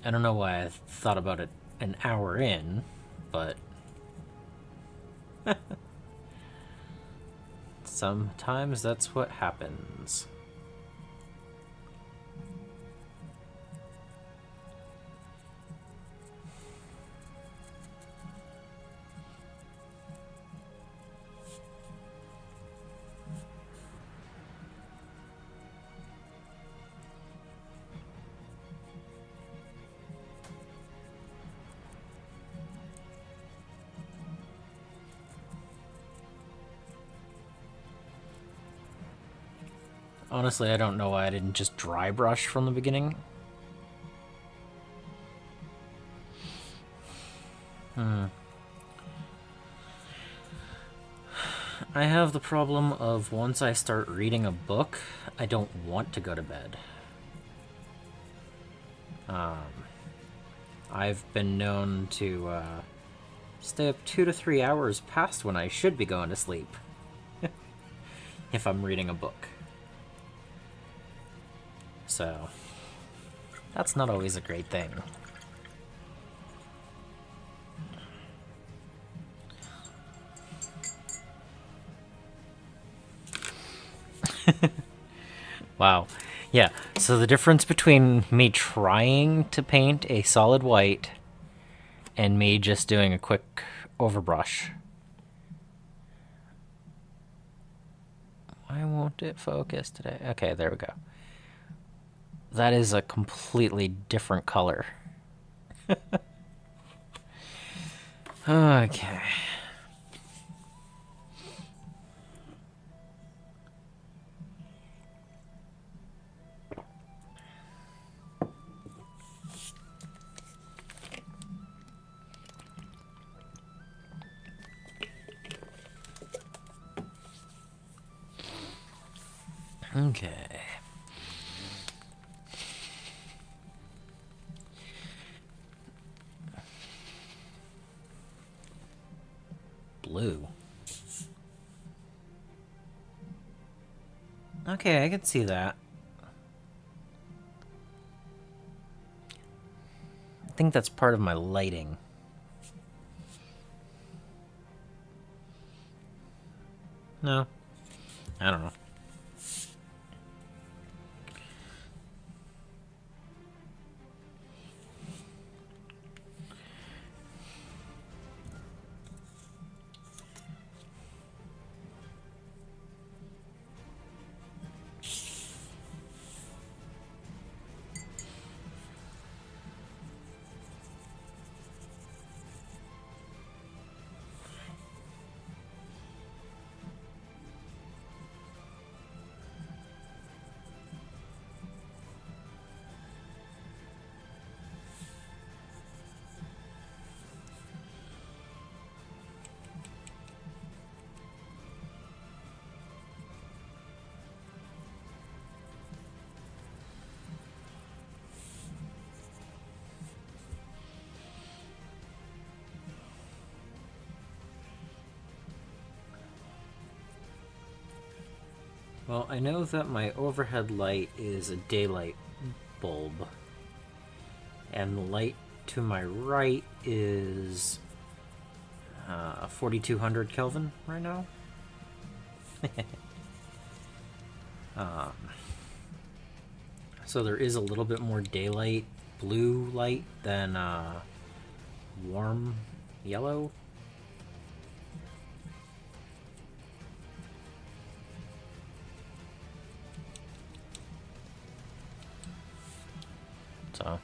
I don't know why I thought about it an hour in, but sometimes that's what happens. Honestly, I don't know why I didn't just dry brush from the beginning. I have the problem of once I start reading a book, I don't want to go to bed. I've been known to stay up 2 to 3 hours past when I should be going to sleep if I'm reading a book. So, that's not always a great thing. Wow. Yeah, so the difference between me trying to paint a solid white and me just doing a quick overbrush. Why won't it focus today? Okay, there we go. That is a completely different color. Okay. Okay. Blue. Okay, I can see that. I think that's part of my lighting. No. I don't know. Well, I know that my overhead light is a daylight bulb, and the light to my right is 4200 Kelvin right now. So there is a little bit more daylight blue light than warm yellow. So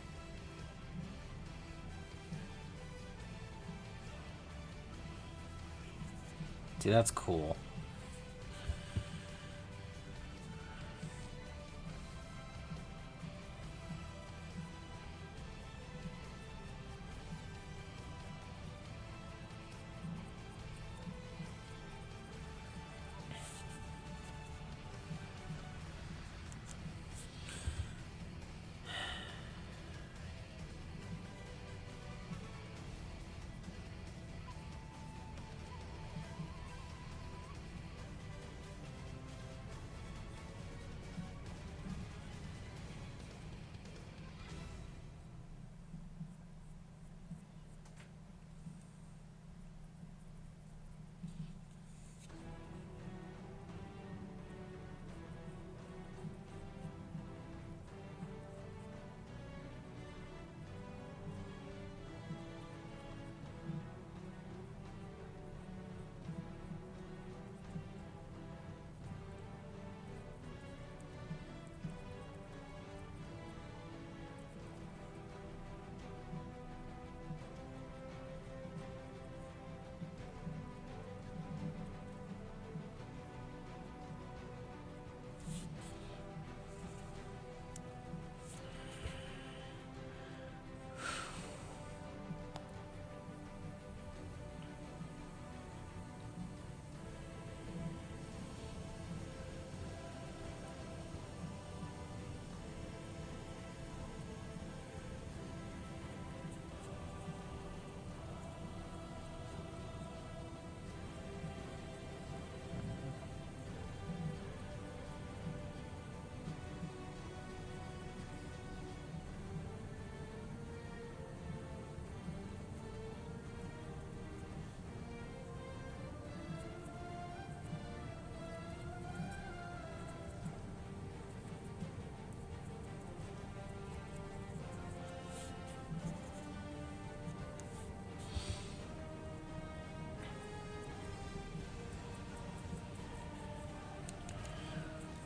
see, that's cool.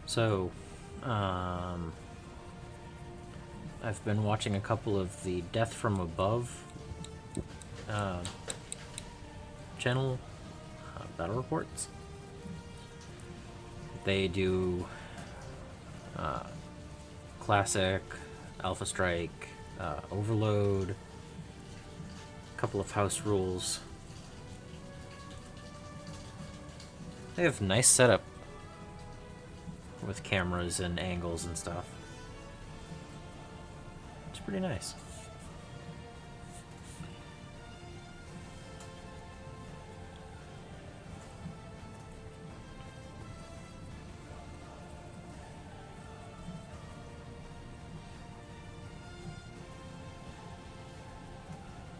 So, I've been watching a couple of the Death from Above channel battle reports. They do Classic, Alpha Strike, Overload, a couple of house rules. They have nice setup with cameras and angles and stuff. It's pretty nice.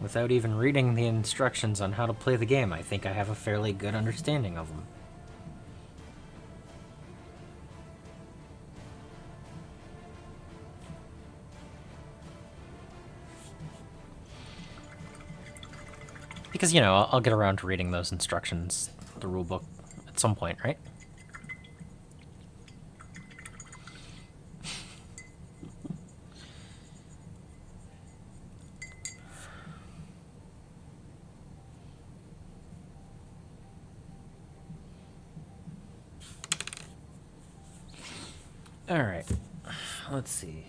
Without even reading the instructions on how to play the game, I think I have a fairly good understanding of them. Because, you know, I'll get around to reading those instructions, the rulebook, at some point, right? Alright, let's see.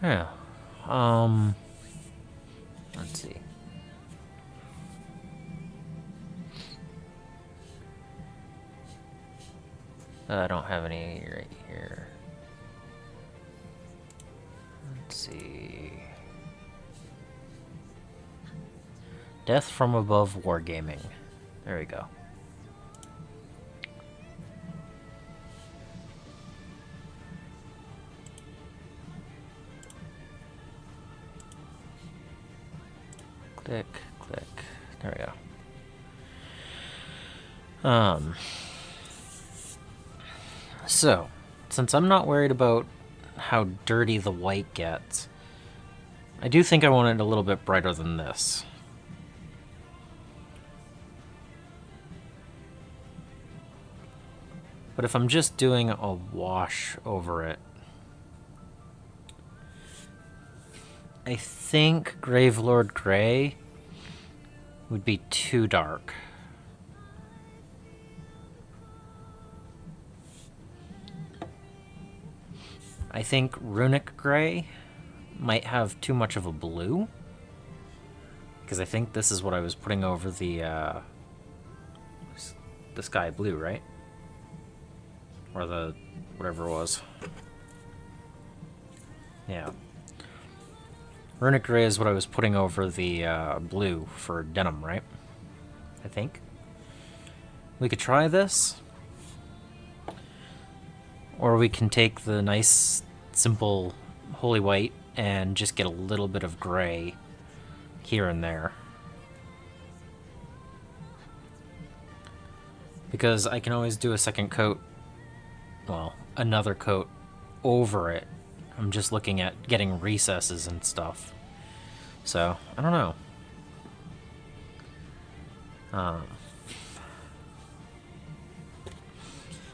Yeah. Let's see. I don't have any right here. Let's see. Death from Above Wargaming. There we go. Click, click. There we go. So, since I'm not worried about how dirty the white gets, I do think I want it a little bit brighter than this. But if I'm just doing a wash over it, I think Gravelord Grey would be too dark. I think Runic Grey might have too much of a blue, because I think this is what I was putting over the sky blue, right? Or the whatever it was. Yeah. Runic Grey is what I was putting over the blue for denim, right? I think. We could try this. Or we can take the nice, simple holy white and just get a little bit of gray here and there. Because I can always do a second coat, well, another coat over it. I'm just looking at getting recesses and stuff. So, I don't know.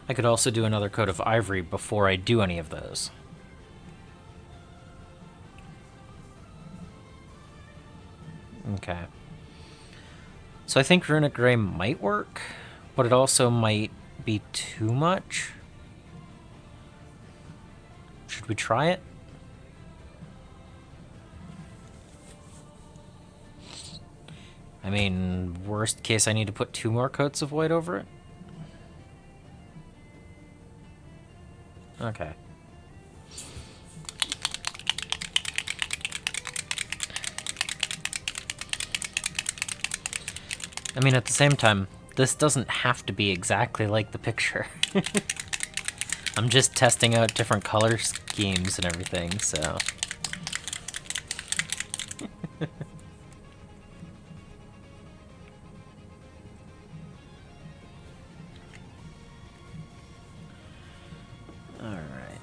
I could also do another coat of ivory before I do any of those. Okay. So I think Runic Grey might work, but it also might be too much. Should we try it? I mean, worst case, I need to put 2 more coats of white over it. Okay. I mean, at the same time, this doesn't have to be exactly like the picture. I'm just testing out different color schemes and everything, so... Alright.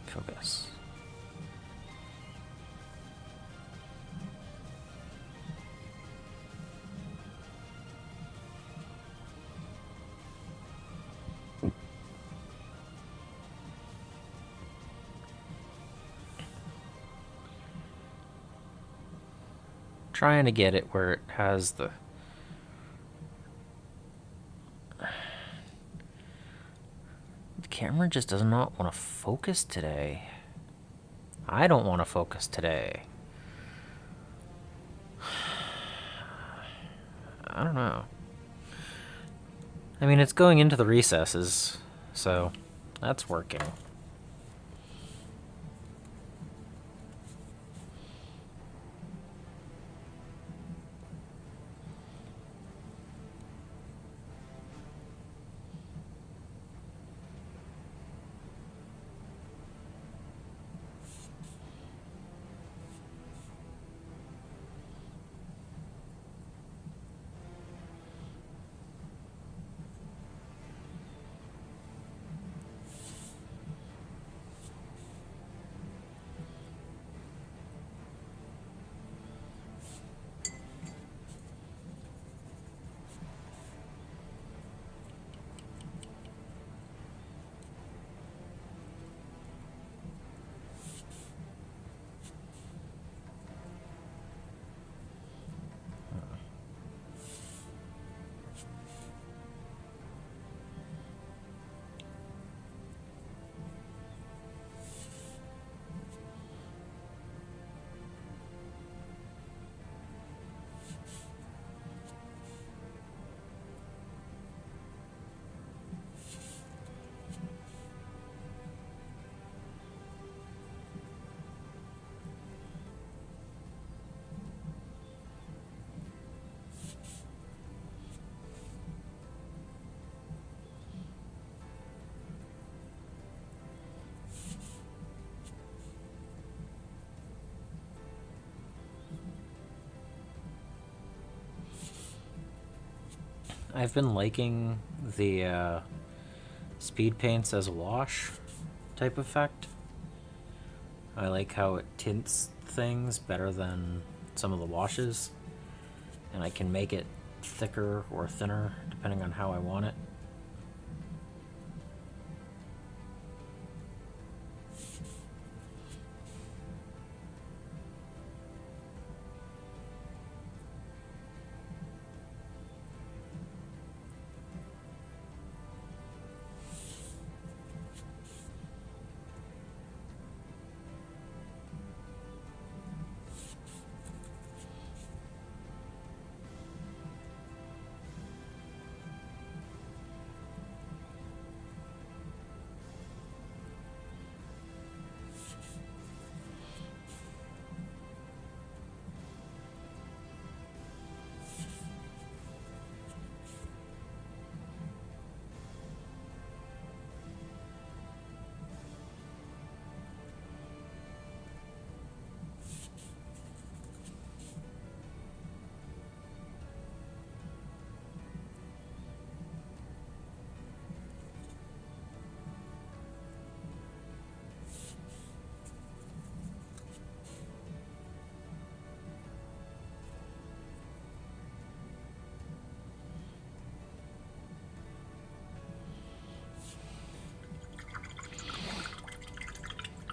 Focus. Trying to get it where it has the... The camera just does not want to focus today. I don't want to focus today. I don't know. I mean, it's going into the recesses, so that's working. I've been liking the speed paints as a wash type effect. I like how it tints things better than some of the washes, and I can make it thicker or thinner depending on how I want it.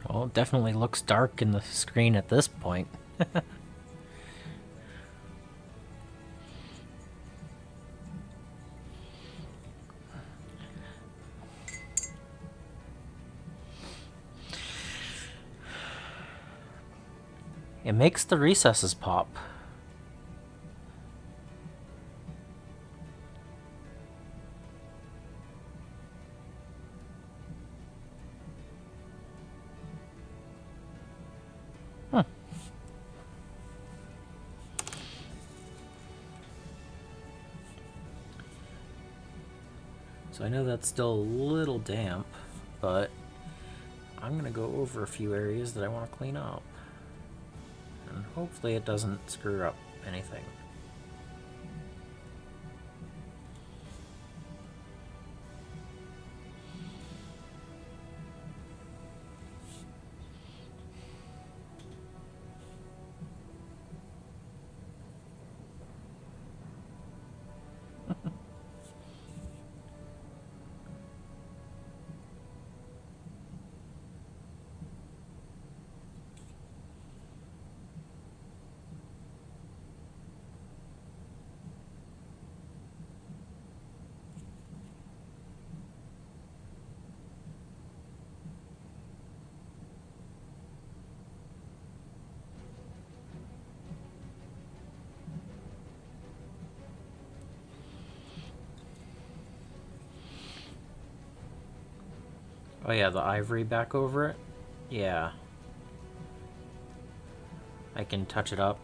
Well, it definitely looks dark in the screen at this point. It makes the recesses pop. So I know that's still a little damp, but I'm gonna go over a few areas that I want to clean up. And hopefully it doesn't screw up anything. Oh yeah, the ivory back over it? Yeah. I can touch it up.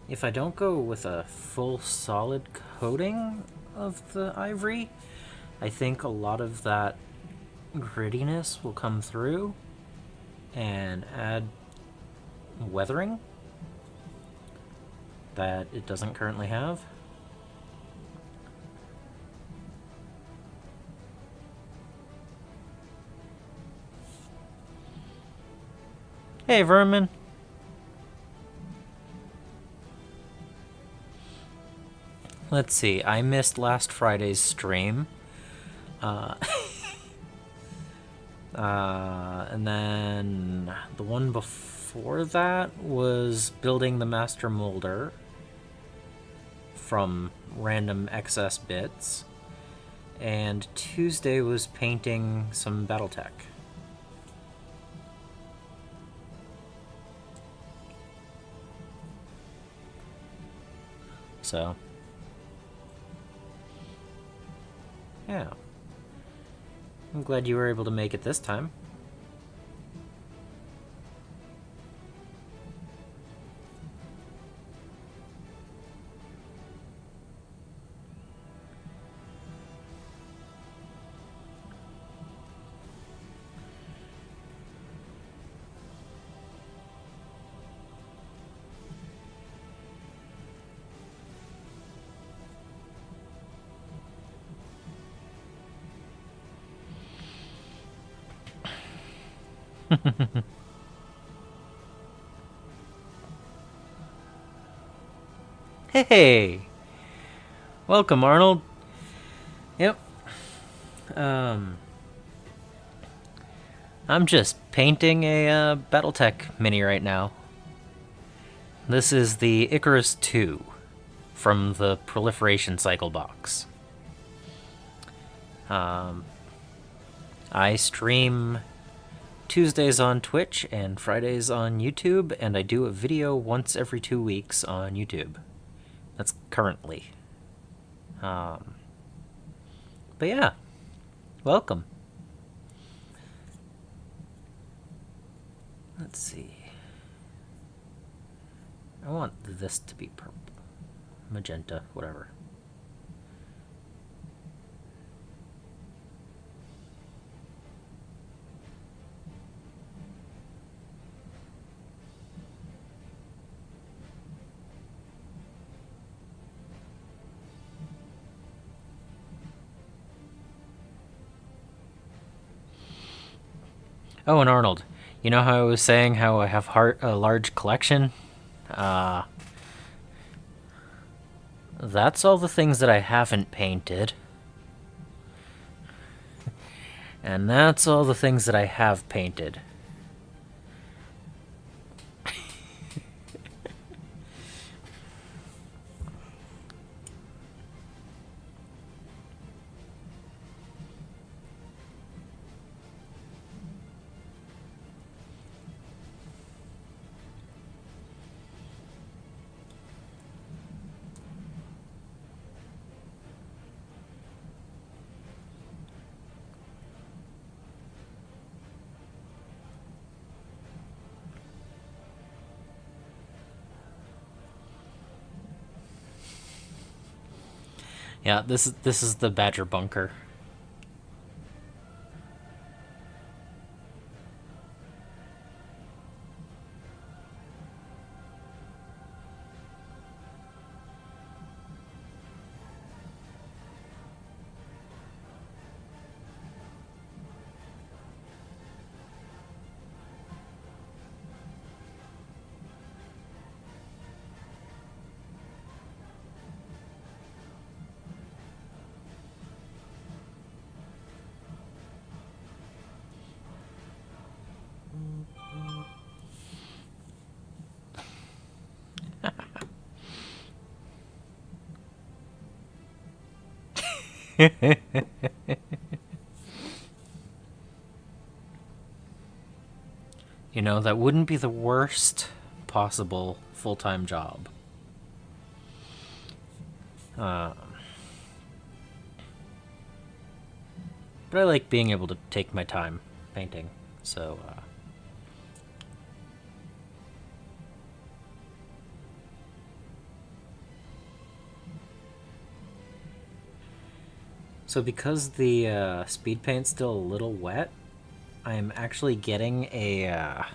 If I don't go with a full solid coating of the ivory, I think a lot of that grittiness will come through and add weathering that it doesn't currently have. Hey, Vermin. Let's see, I missed last Friday's stream. And then the one before that was building the Master Molder from random excess bits. And Tuesday was painting some Battletech. So, yeah. I'm glad you were able to make it this time. Hey! Welcome, Arnold. Yep. Um, I'm just painting a BattleTech mini right now. This is the Icarus 2 from the Proliferation Cycle box. I stream Tuesdays on Twitch and Fridays on YouTube, and I do a video once every 2 weeks on YouTube. That's currently. But yeah, welcome. Let's see. I want this to be purple. Magenta, whatever. Oh, and Arnold, you know how I was saying how I have a large collection? That's all the things that I haven't painted. And that's all the things that I have painted. Yeah, this is the Badger bunker. You know, that wouldn't be the worst possible full-time job. But I like being able to take my time painting, so So because the speed paint's still a little wet, I'm actually getting a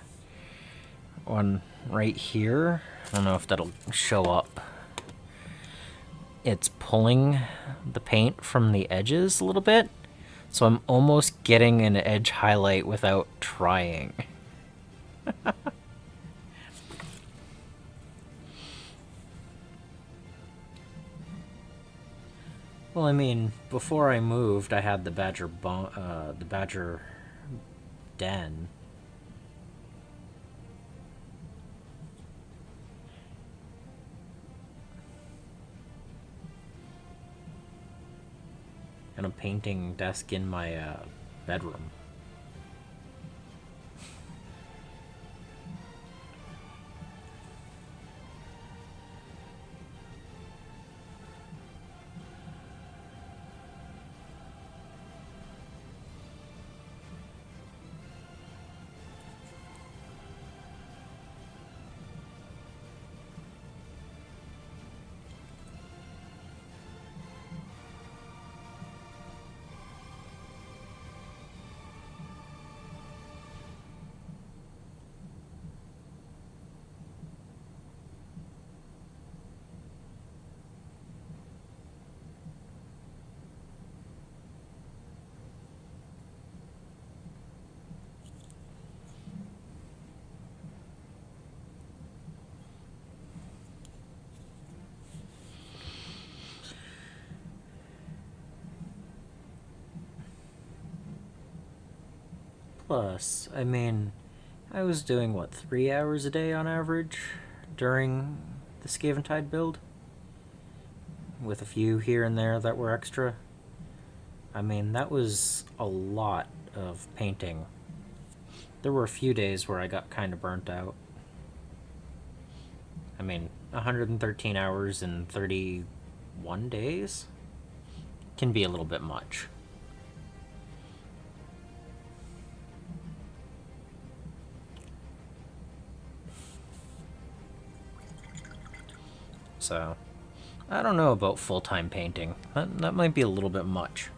one right here. I don't know if that'll show up. It's pulling the paint from the edges a little bit, so I'm almost getting an edge highlight without trying. Well, I mean, before I moved, I had the Badger den. And a painting desk in my bedroom. Plus, I mean, I was doing, what, 3 hours a day on average during the Scaventide build? With a few here and there that were extra. I mean, that was a lot of painting. There were a few days where I got kind of burnt out. I mean, 113 hours in 31 days can be a little bit much. So, I don't know about full-time painting. That might be a little bit much.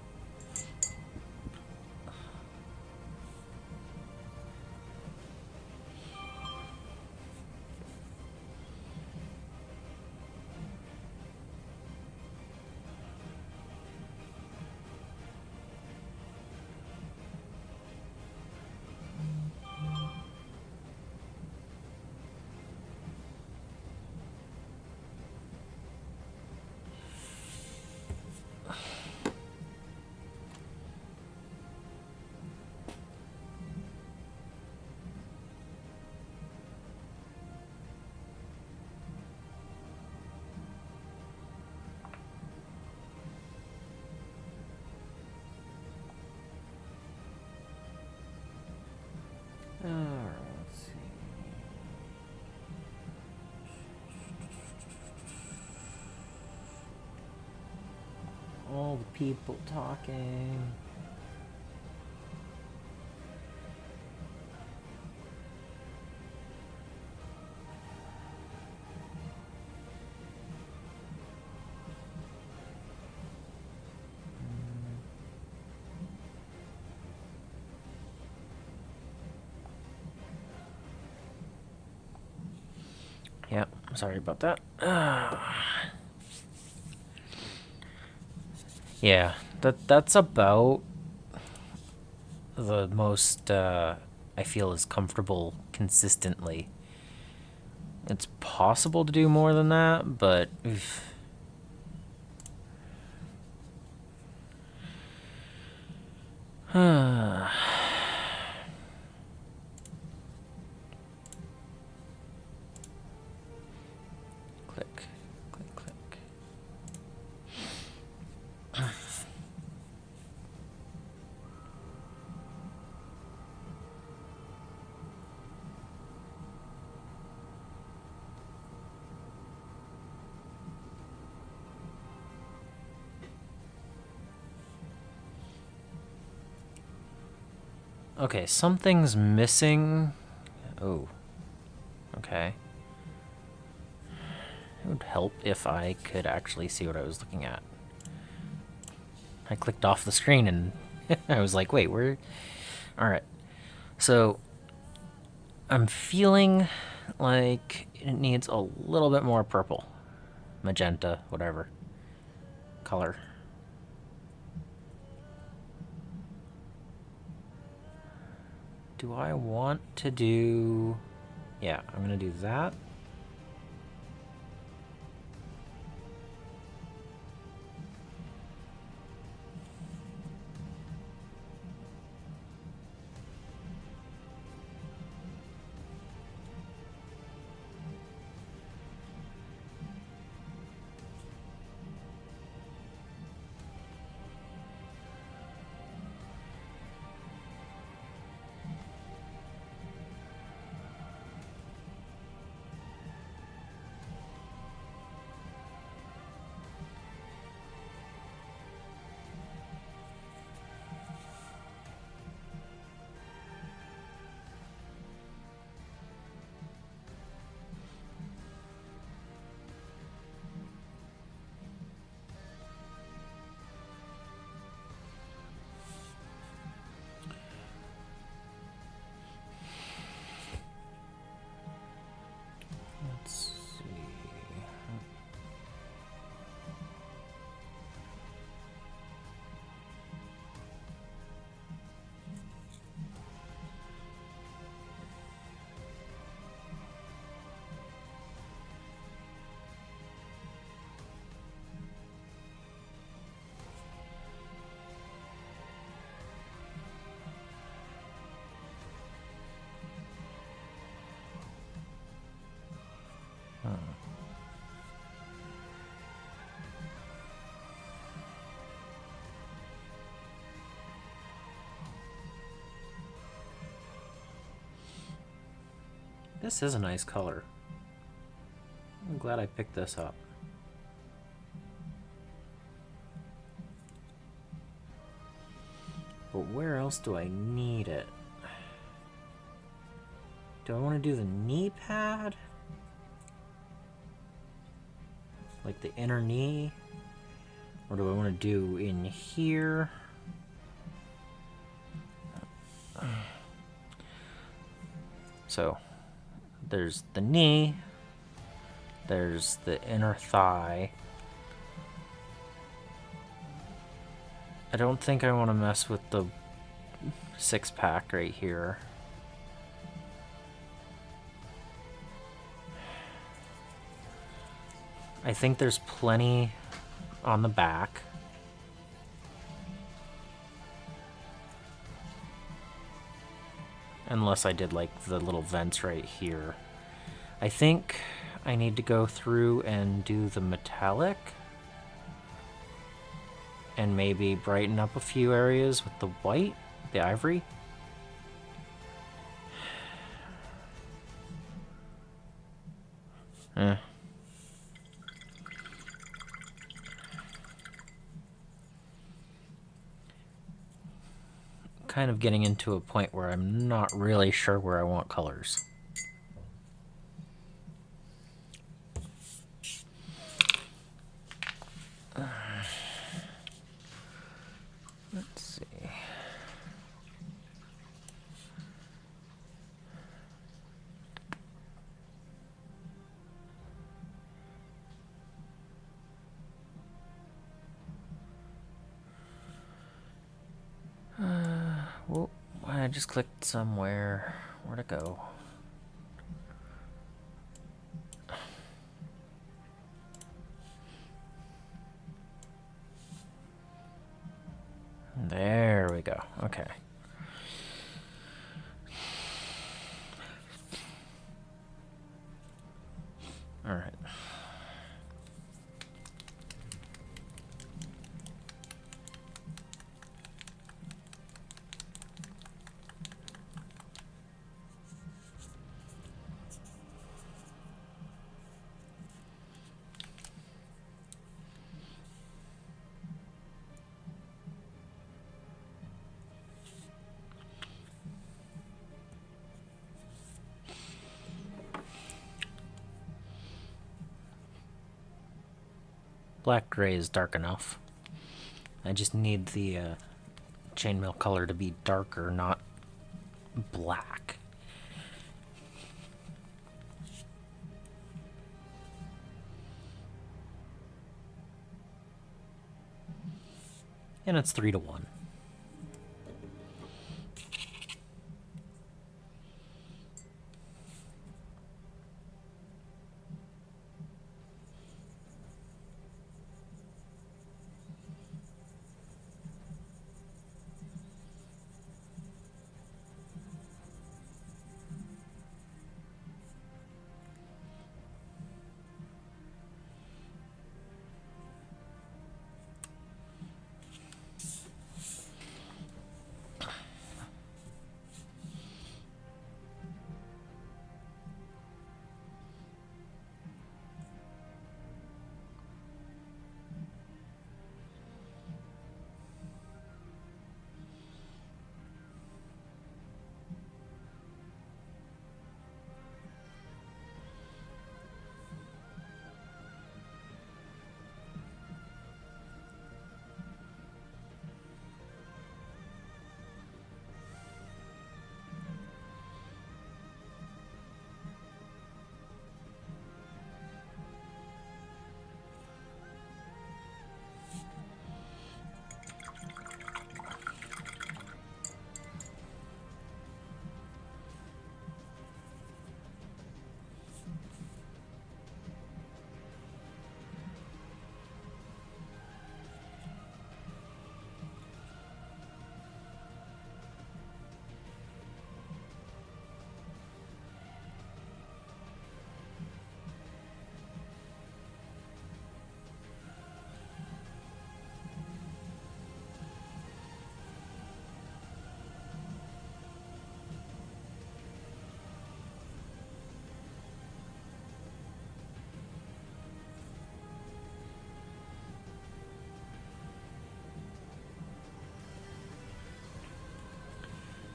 Alright, let's see. All the people talking. Yep, sorry about that. Yeah, that's about the most I feel is comfortable consistently. It's possible to do more than that, but oof. Click, click, click. Okay, something's missing. Oh. Okay. It would help if I could actually see what I was looking at. I clicked off the screen and I was like, wait, where? Alright. So, I'm feeling like it needs a little bit more purple. Magenta, whatever. Color. Do I want to do... Yeah, I'm gonna do that. This is a nice color. I'm glad I picked this up. But where else do I need it? Do I want to do the knee pad? Like the inner knee? Or do I want to do in here? So, there's the knee. There's the inner thigh. I don't think I want to mess with the six-pack right here. I think there's plenty on the back. Unless I did like the little vents right here. I think I need to go through and do the metallic. And maybe brighten up a few areas with the white, the ivory. Kind of getting into a point where I'm not really sure where I want colors. Let's see. Well, I just clicked somewhere. Where'd it go? There we go. Okay. All right. Black gray is dark enough. I just need the chainmail color to be darker, not black. And it's 3-1.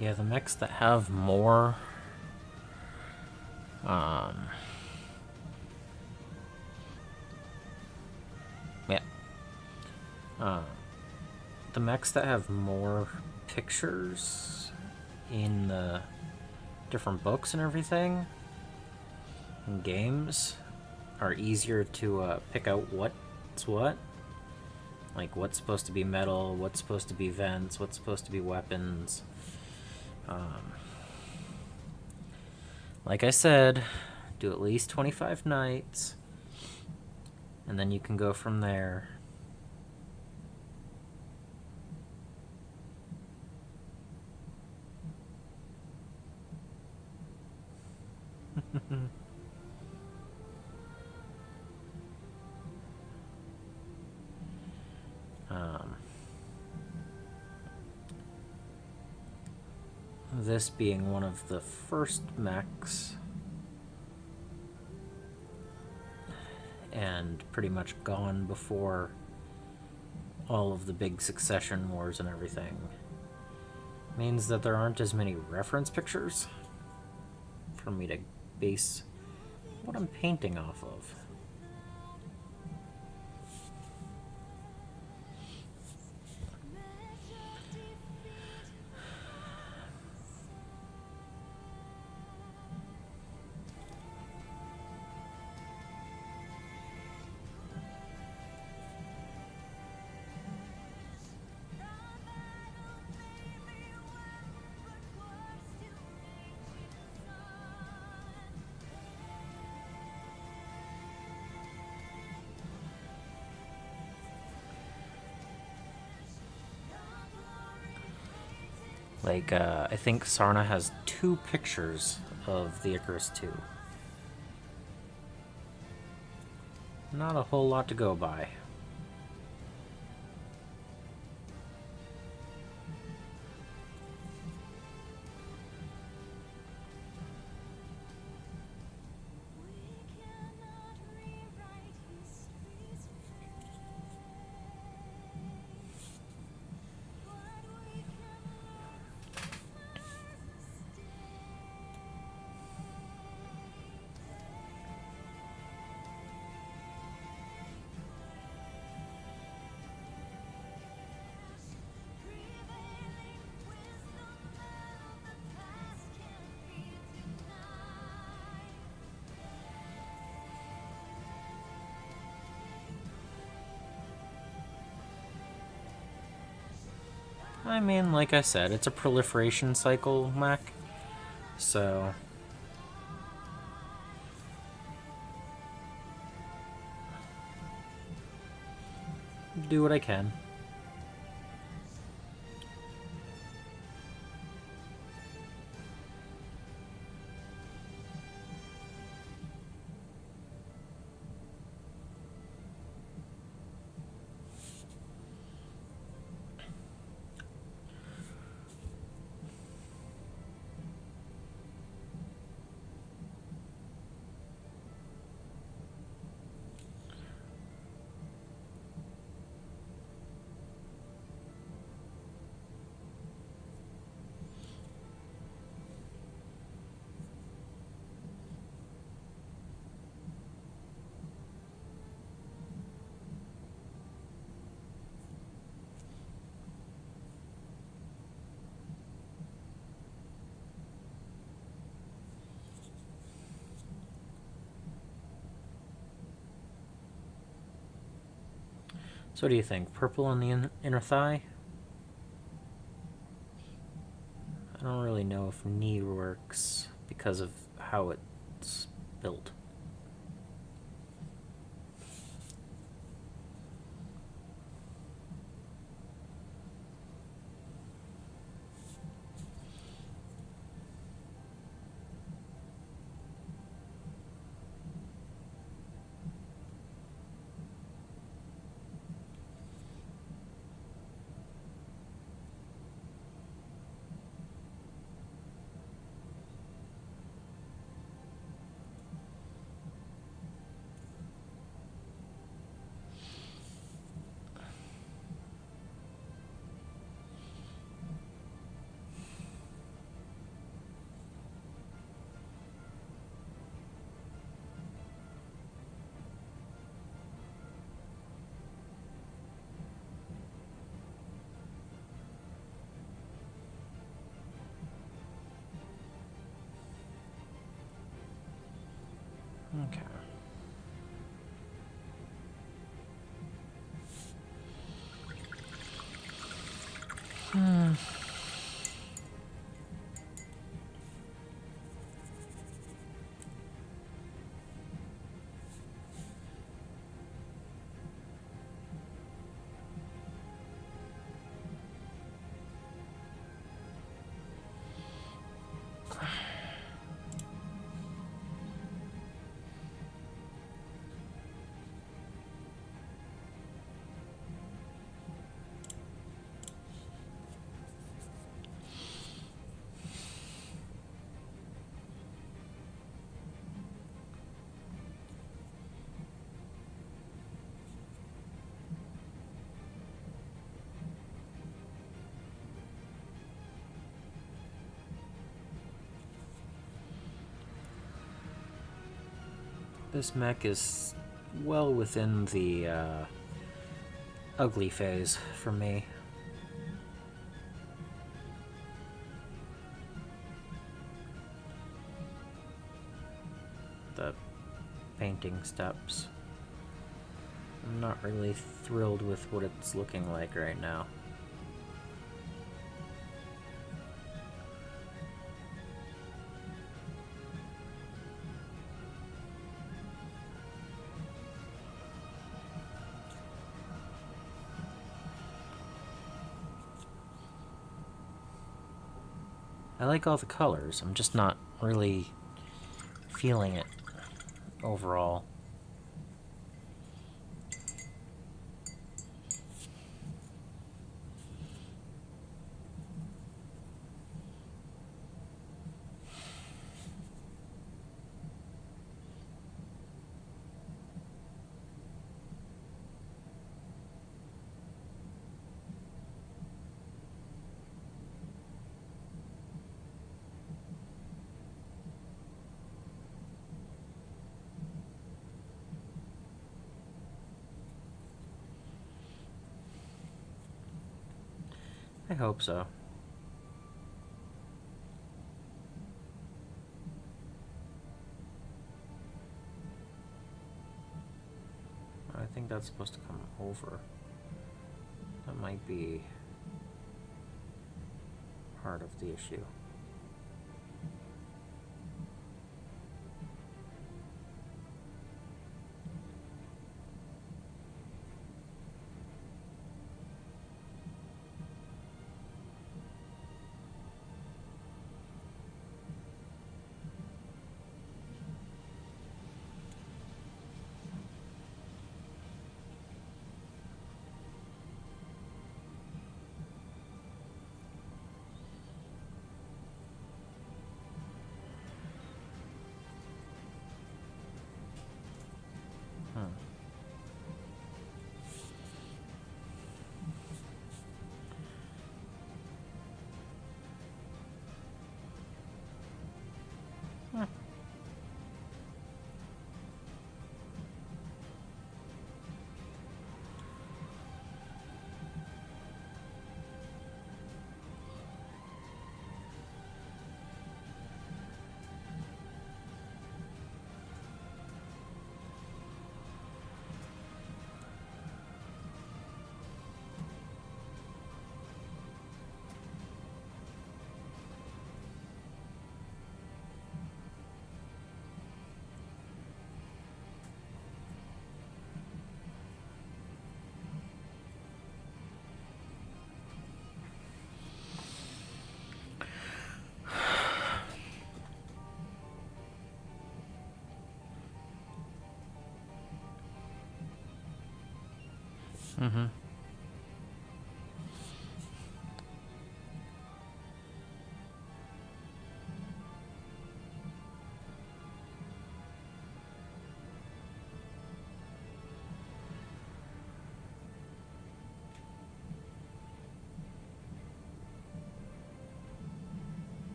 Yeah, the mechs that have more yeah. The mechs that have more pictures in the different books and everything and games are easier to pick out what's what. Like what's supposed to be metal, what's supposed to be vents, what's supposed to be weapons. Like I said, do at least 25 nights, and then you can go from there. This being one of the first mechs, and pretty much gone before all of the big succession wars and everything, means that there aren't as many reference pictures for me to base what I'm painting off of. Like, I think Sarna has 2 pictures of the Icarus II. Not a whole lot to go by. I mean, like I said, it's a proliferation cycle mech, so do what I can. So what do you think? Purple on the inner thigh? I don't really know if knee works because of how it's built. Okay. This mech is well within the ugly phase for me. The painting steps. I'm not really thrilled with what it's looking like right now. I like all the colors, I'm just not really feeling it overall. I hope so. I think that's supposed to come over. That might be part of the issue. Mm-hmm.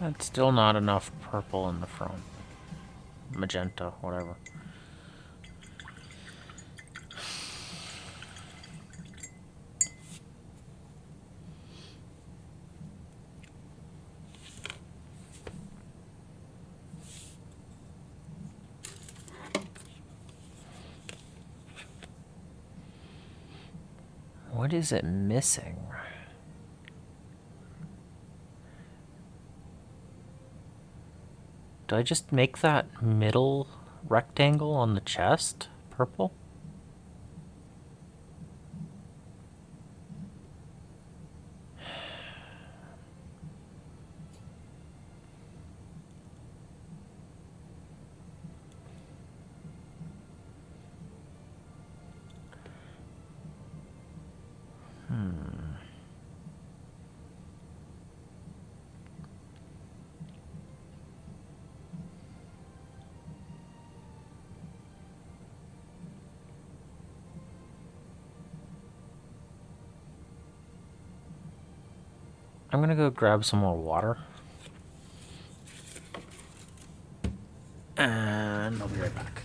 That's still not enough purple in the front. Magenta, whatever. What is it missing? Do I just make that middle rectangle on the chest purple? I'm gonna go grab some more water. And I'll be right back.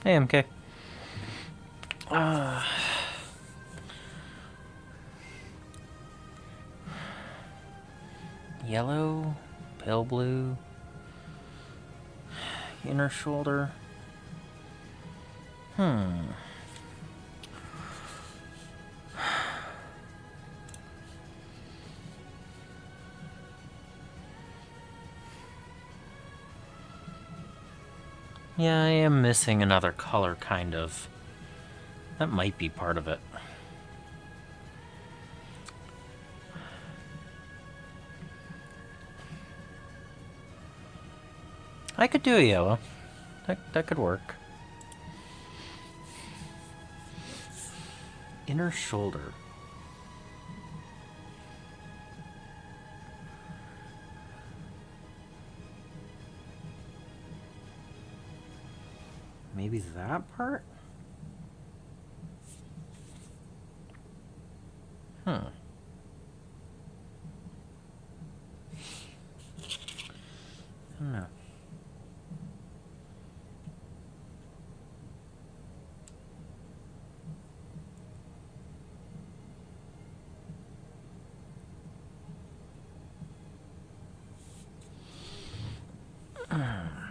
Hey, MK. Yellow, pale blue, inner shoulder. Yeah, I am missing another color, kind of. That might be part of it. I could do a yellow. That could work. Inner shoulder. Maybe that part? I don't know.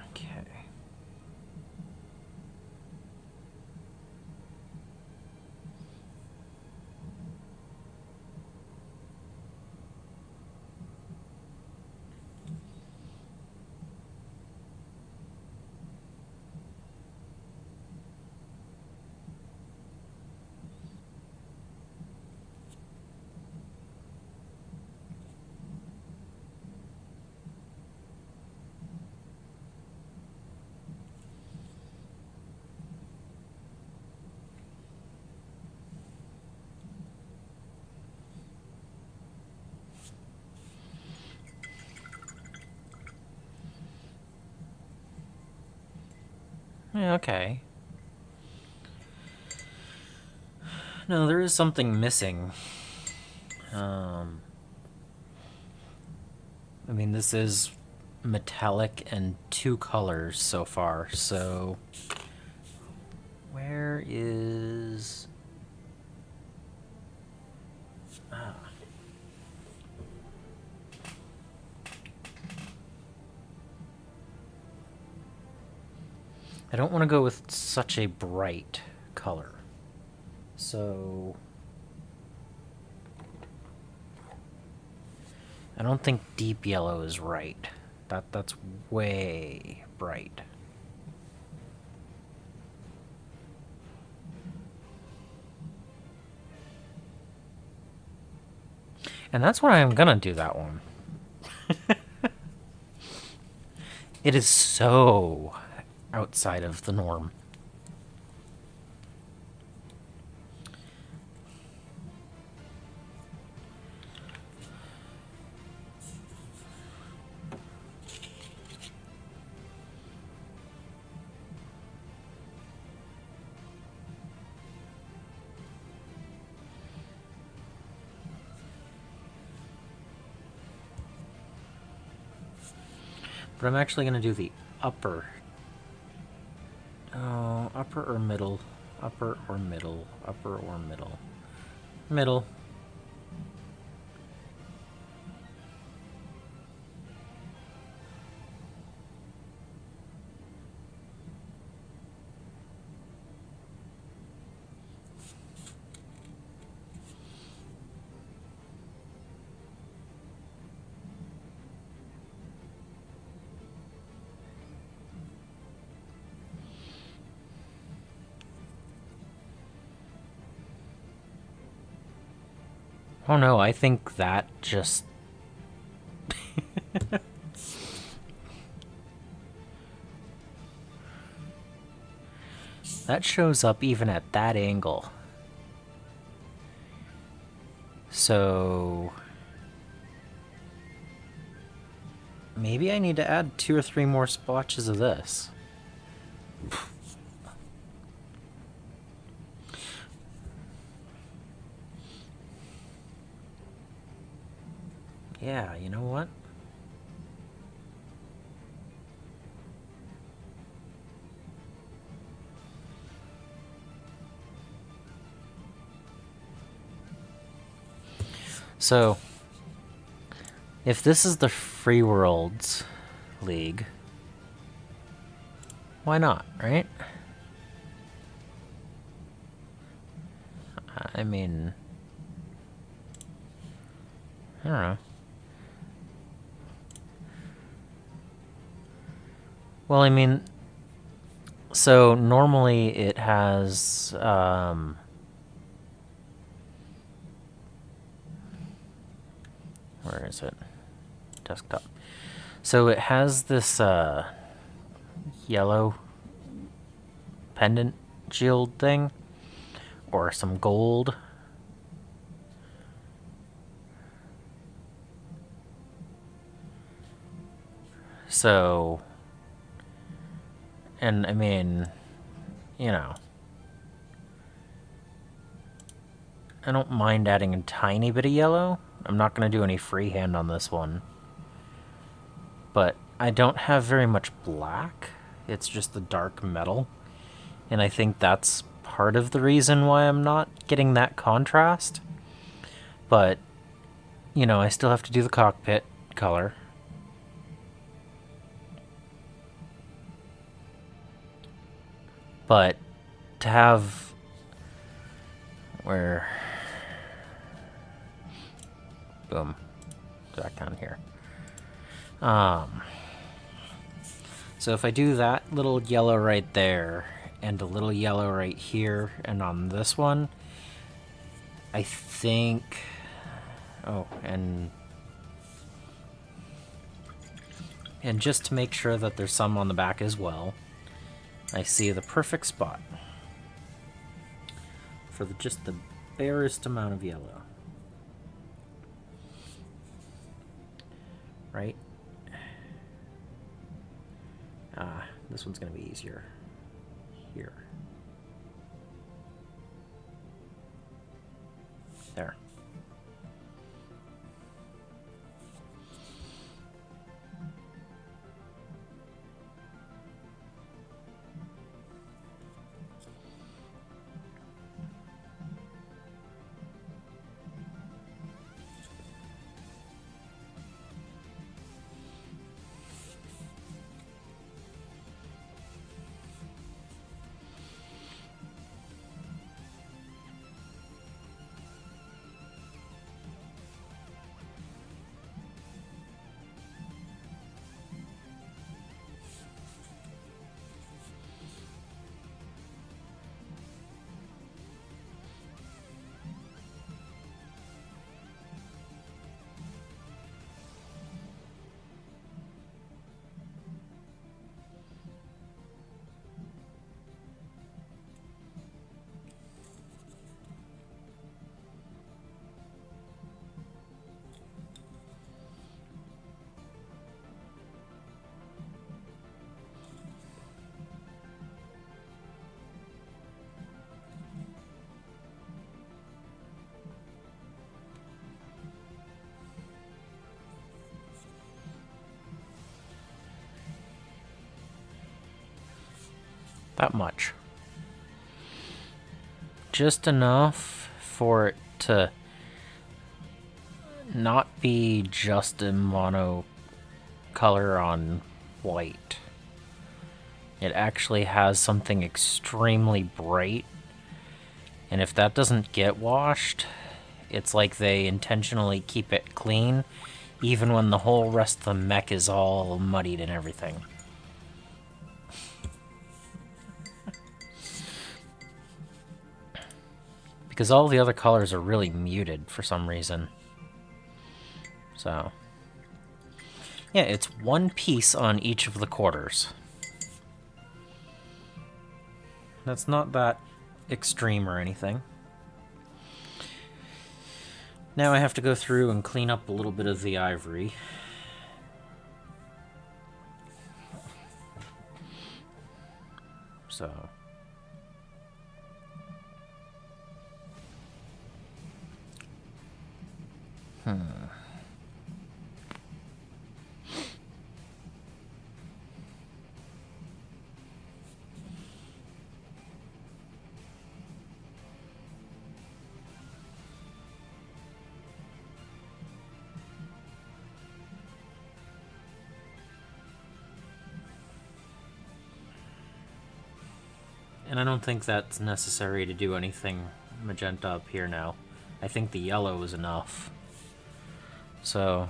Okay. Okay. No, there is something missing. I mean, this is metallic and 2 colors so far, so where is... I don't want to go with such a bright color. So I don't think deep yellow is right. That's way bright. And that's why I'm gonna do that one. It is so outside of the norm. But I'm actually going to do the upper. Oh, upper or middle? Upper or middle? Upper or middle? Middle. Oh no, I think that just... that shows up even at that angle. So... maybe I need to add 2 or 3 more splotches of this. Yeah, you know what? So, if this is the Free Worlds League, why not, right? I mean, I don't know. Well, I mean, so normally it has, where is it? Desktop. So it has this, yellow pendant shield thing, or some gold. So, and I mean, you know, I don't mind adding a tiny bit of yellow. I'm not going to do any freehand on this one. But I don't have very much black. It's just the dark metal. And I think that's part of the reason why I'm not getting that contrast. But, you know, I still have to do the cockpit color. But to have... where... boom. Back down here. So if I do that little yellow right there, and a little yellow right here, and on this one, I think... oh, and just to make sure that there's some on the back as well, I see the perfect spot for just the barest amount of yellow. Right? This one's going to be easier. here. There. That much. Just enough for it to not be just a mono color on white. It actually has something extremely bright, and if that doesn't get washed, it's like they intentionally keep it clean, even when the whole rest of the mech is all muddied and everything. Because all the other colors are really muted for some reason. So, yeah, it's one piece on each of the quarters. That's not that extreme or anything. Now I have to go through and clean up a little bit of the ivory. So... And I don't think that's necessary to do anything magenta up here now. I think the yellow is enough. So...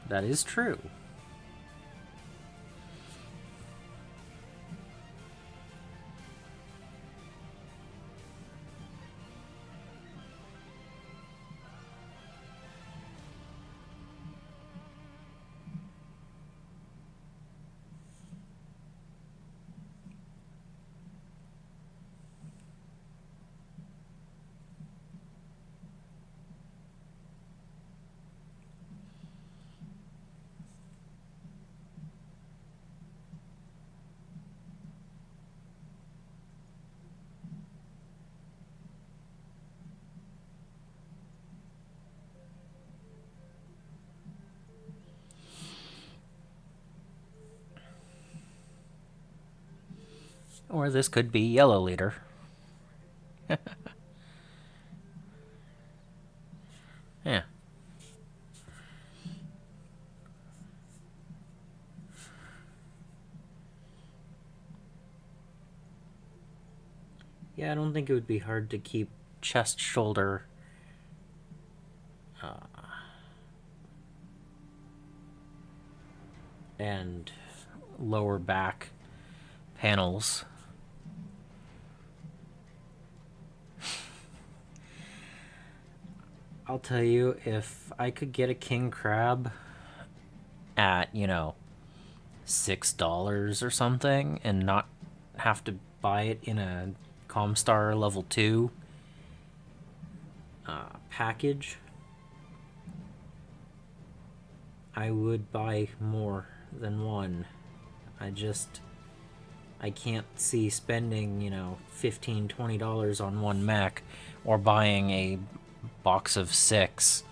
that is true. Or this could be yellow leader. Yeah. Yeah, I don't think it would be hard to keep chest, shoulder, and lower back panels. I'll tell you, if I could get a king crab at, you know, $6 or something and not have to buy it in a Comstar level 2 package, I would buy more than one. I can't see spending, you know, $15, $20 on one mech or buying a box of 6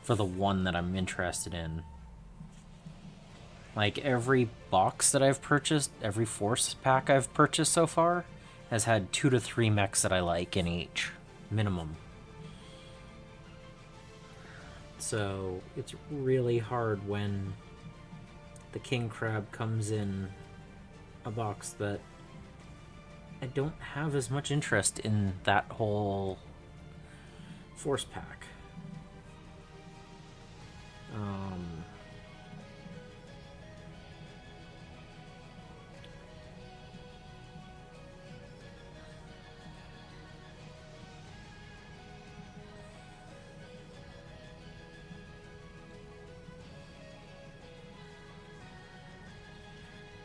for the one that I'm interested in. Like, every box that I've purchased, every Force pack I've purchased so far, has had 2 to 3 mechs that I like in each, minimum. So, it's really hard when the King Crab comes in a box that I don't have as much interest in that whole Force pack.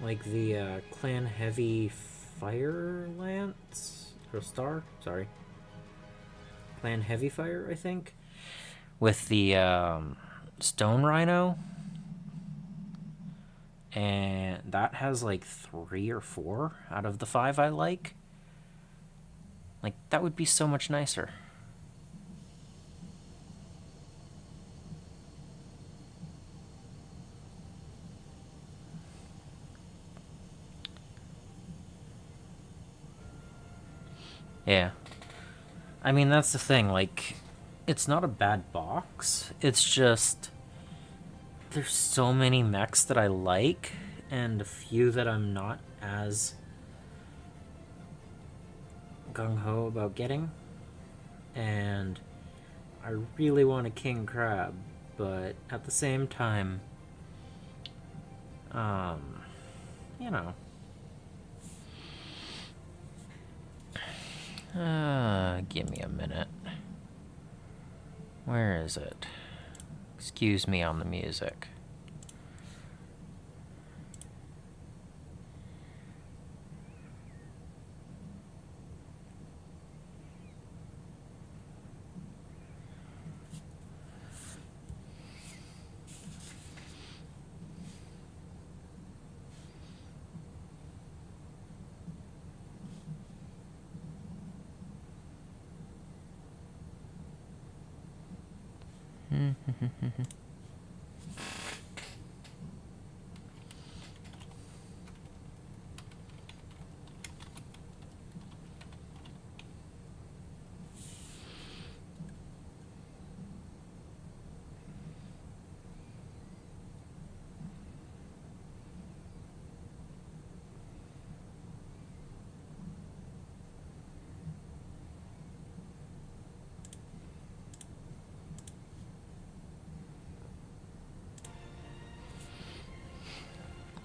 Like the Clan Heavy Fire Lance? Or Star? Sorry. Clan Heavy Fire, I think. With the Stone Rhino. And that has like 3 or 4 out of the 5 I like. Like, that would be so much nicer. Yeah. I mean, that's the thing. Like, it's not a bad box. It's just there's so many mechs that I like and a few that I'm not as gung-ho about getting. And I really want a King Crab, but at the same time, you know. Give me a minute. Where is it? Excuse me on the music.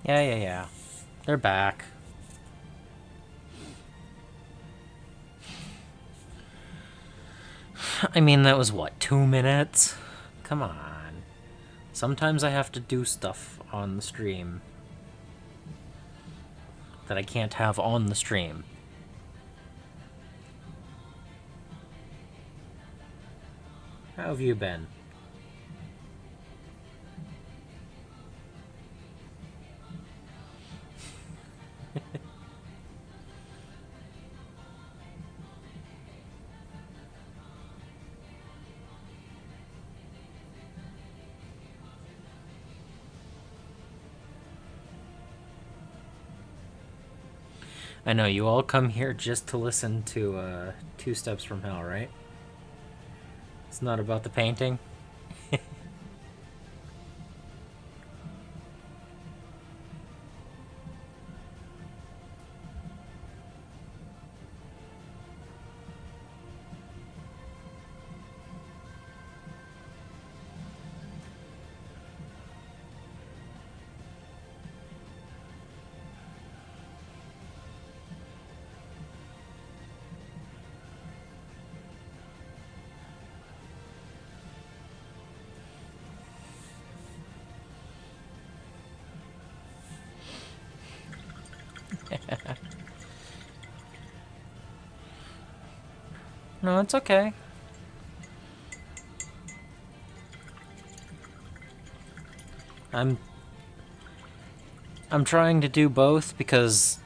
Yeah. They're back. I mean, that was what, 2 minutes? Come on. Sometimes I have to do stuff on the stream that I can't have on the stream. How have you been? I know, you all come here just to listen to 2 Steps from Hell, right? It's not about the painting? No, it's okay. I'm trying to do both because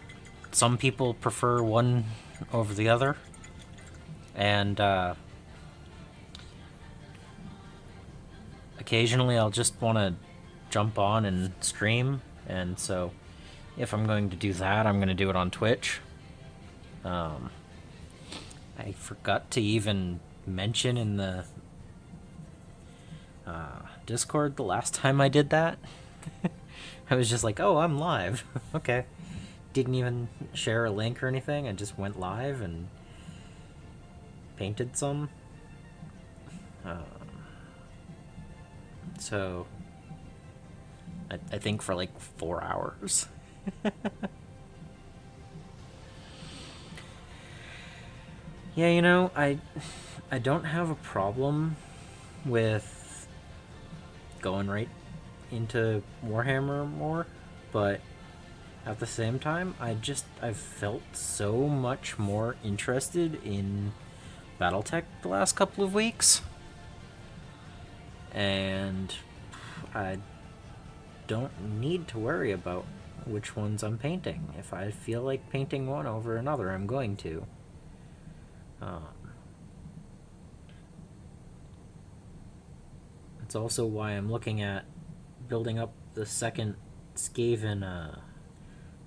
some people prefer one over the other. And occasionally I'll just want to jump on and stream. And so if I'm going to do that, I'm going to do it on Twitch. I forgot to even mention in the Discord the last time I did that. I was just like, oh, I'm live. Okay. Didn't even share a link or anything. I just went live and painted some. So I think for like 4 hours. Yeah, you know, I don't have a problem with going right into Warhammer more, but at the same time, I've felt so much more interested in BattleTech the last couple of weeks. And I don't need to worry about which ones I'm painting. If I feel like painting one over another, I'm going to. It's also why I'm looking at building up the second Skaven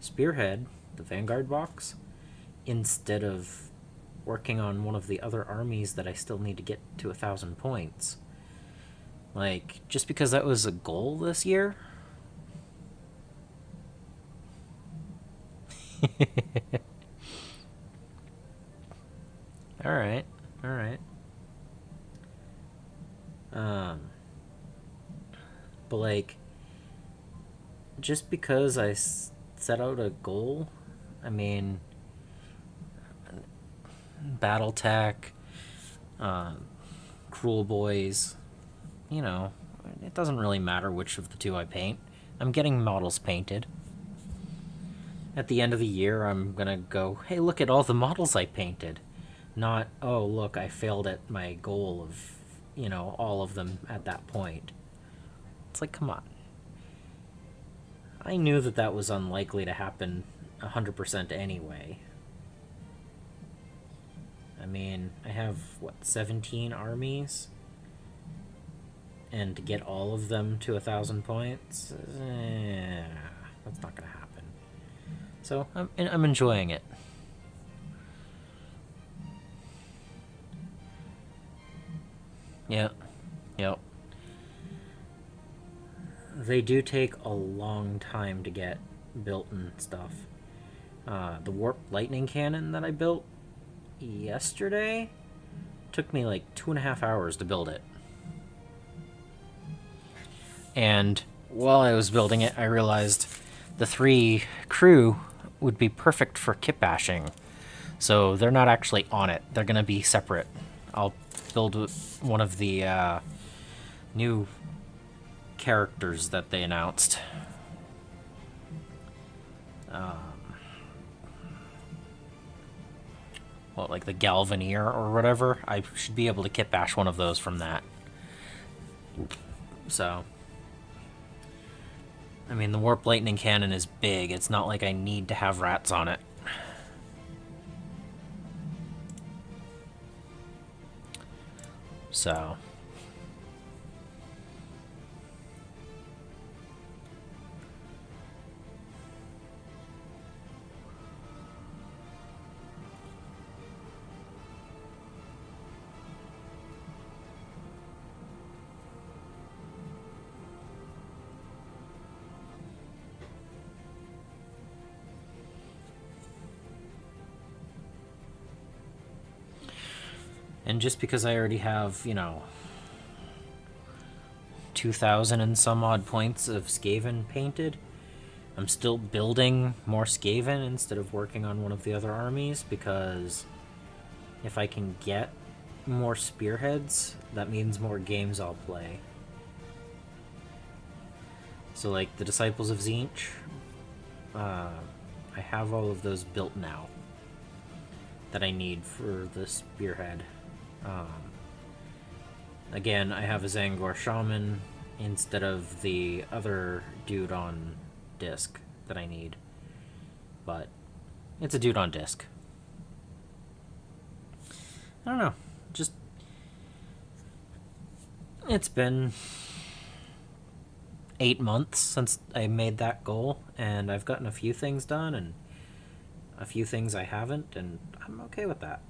Spearhead, the Vanguard box, instead of working on one of the other armies that I still need to get to 1,000 points. Like, just because that was a goal this year. Alright, alright. But like, just because I set out a goal, I mean, BattleTech, Cruel Boys, you know, it doesn't really matter which of the two I paint. I'm getting models painted. At the end of the year, I'm gonna go, hey, look at all the models I painted. Not, oh, look, I failed at my goal of, you know, all of them at that point. It's like, come on. I knew that that was unlikely to happen 100% anyway. I mean, I have, what, 17 armies? And to get all of them to 1,000 points? That's not gonna happen. So, I'm enjoying it. Yeah. Yep. They do take a long time to get built and stuff. The Warp Lightning Cannon that I built yesterday took me like 2.5 hours to build it. And while I was building it, I realized the 3 crew would be perfect for kit bashing. So they're not actually on it. They're going to be separate. I'll build one of the new characters that they announced. Well, like the Galvanier or whatever. I should be able to kit bash one of those from that. So, I mean, the Warp Lightning Cannon is big. It's not like I need to have rats on it. So, and just because I already have, you know, 2,000 and some odd points of Skaven painted, I'm still building more Skaven instead of working on one of the other armies, because if I can get more spearheads, that means more games I'll play. So like the Disciples of Tzeentch, I have all of those built now that I need for the spearhead. Again, I have a Zangor Shaman instead of the other dude on disc. that I need. But it's a dude on disc. I don't know. Just it's been 8 months since I made that goal, and I've gotten a few things done and a few things I haven't, and I'm okay with that.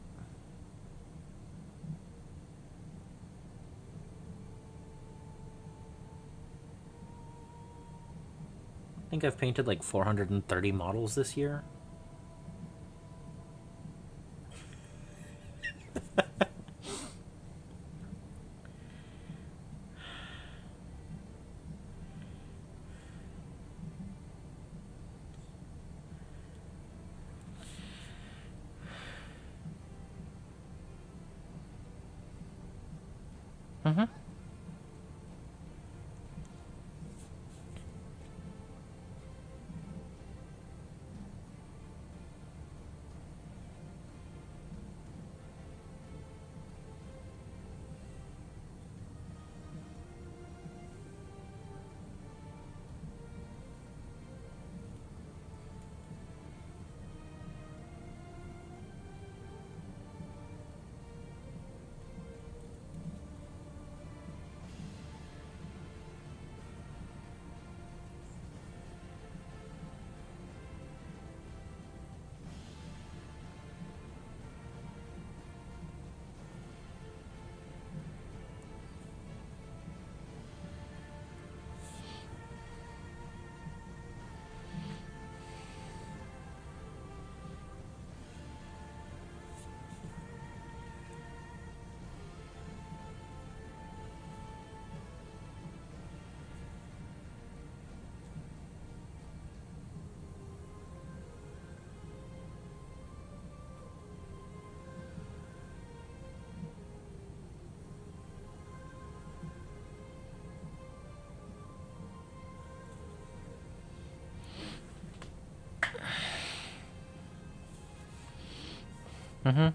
I think I've painted like 430 models this year. Mm-hmm. Mm-hmm.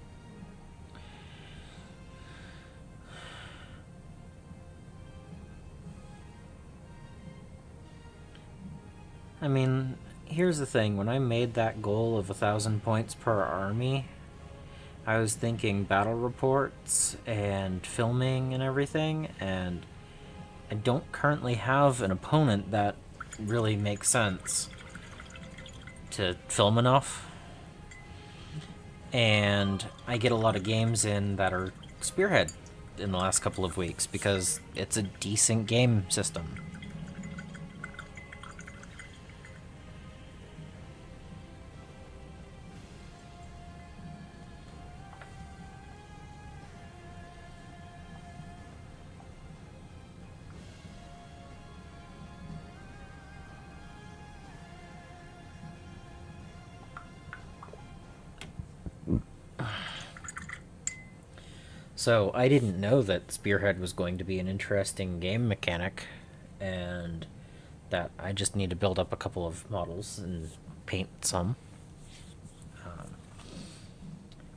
I mean, here's the thing. When I made that goal of 1,000 points per army, I was thinking battle reports and filming and everything, and I don't currently have an opponent that really makes sense to film enough. And I get a lot of games in that are Spearhead in the last couple of weeks because it's a decent game system. So I didn't know that Spearhead was going to be an interesting game mechanic, and that I just need to build up a couple of models and paint some.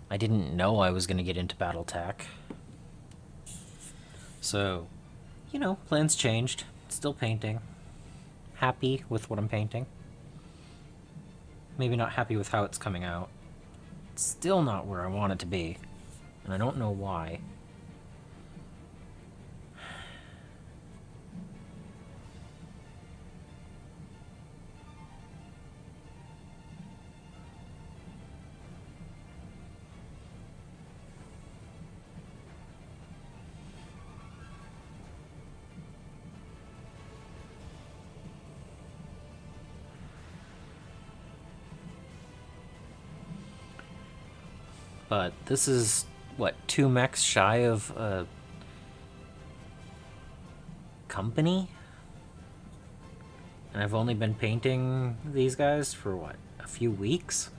I didn't know I was going to get into Battletech. So, plans changed. Still painting. Happy with what I'm painting. Maybe not happy with how it's coming out. It's still not where I want it to be, and I don't know why. But this is, what, 2 mechs shy of a company? And I've only been painting these guys for, what, a few weeks?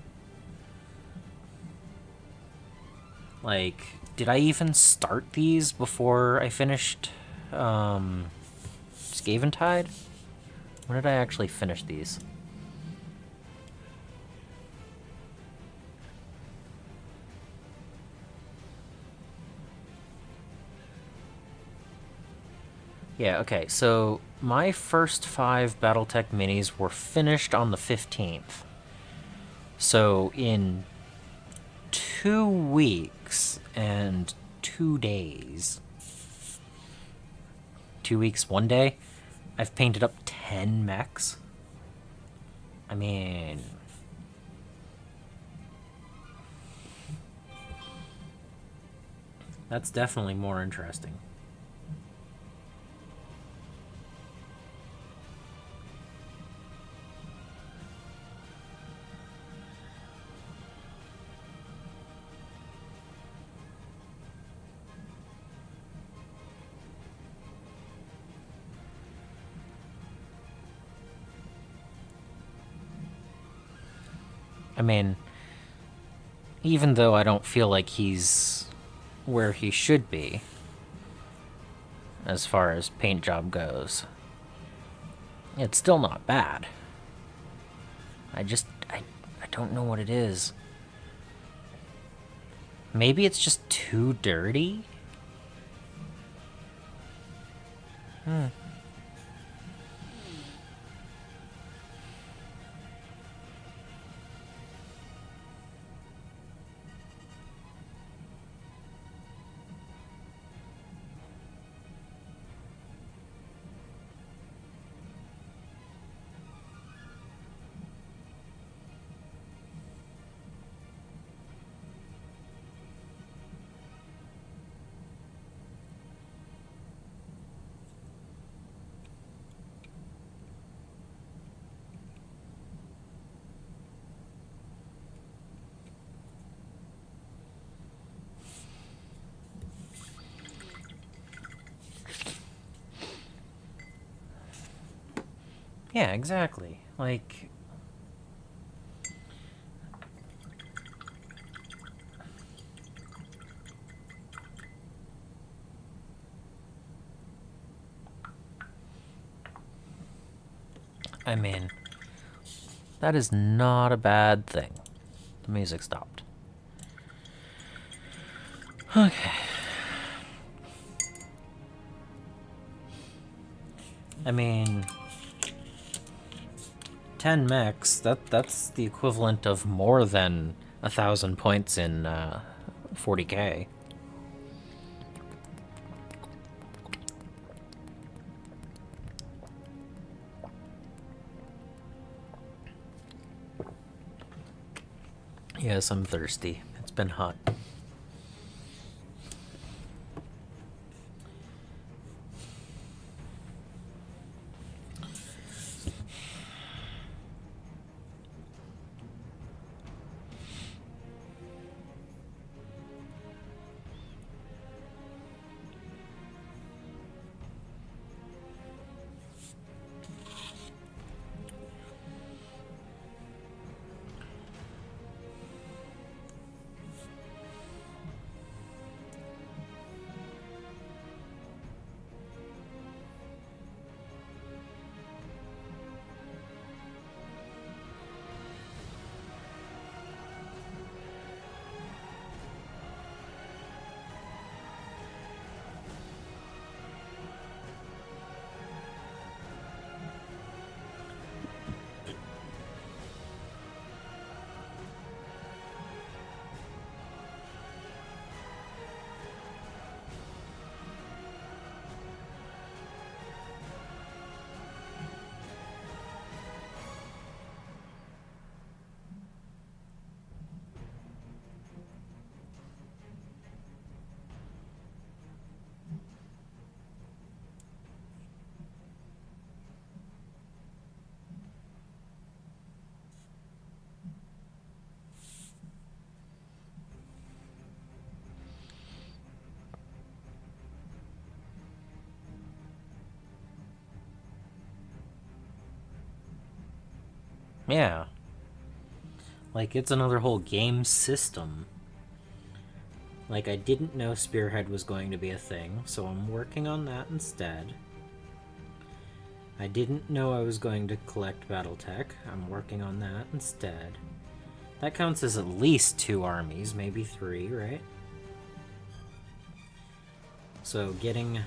Like, did I even start these before I finished Scaventide? When did I actually finish these? Yeah, okay, so my first 5 Battletech minis were finished on the 15th. So in 2 weeks and 2 days, 2 weeks, 1 day, I've painted up 10 mechs. I mean, that's definitely more interesting. I mean, even though I don't feel like he's where he should be as far as paint job goes, it's still not bad. I don't know what it is. Maybe it's just too dirty? Yeah, exactly. Like, I mean, that is not a bad thing. The music stopped. Okay. I mean, 10 mechs, that's the equivalent of more than 1,000 points in 40k. Yes, I'm thirsty. It's been hot. Yeah. Like, it's another whole game system. Like, I didn't know Spearhead was going to be a thing, so I'm working on that instead. I didn't know I was going to collect Battletech. I'm working on that instead. That counts as at least 2 armies, maybe 3, right? So getting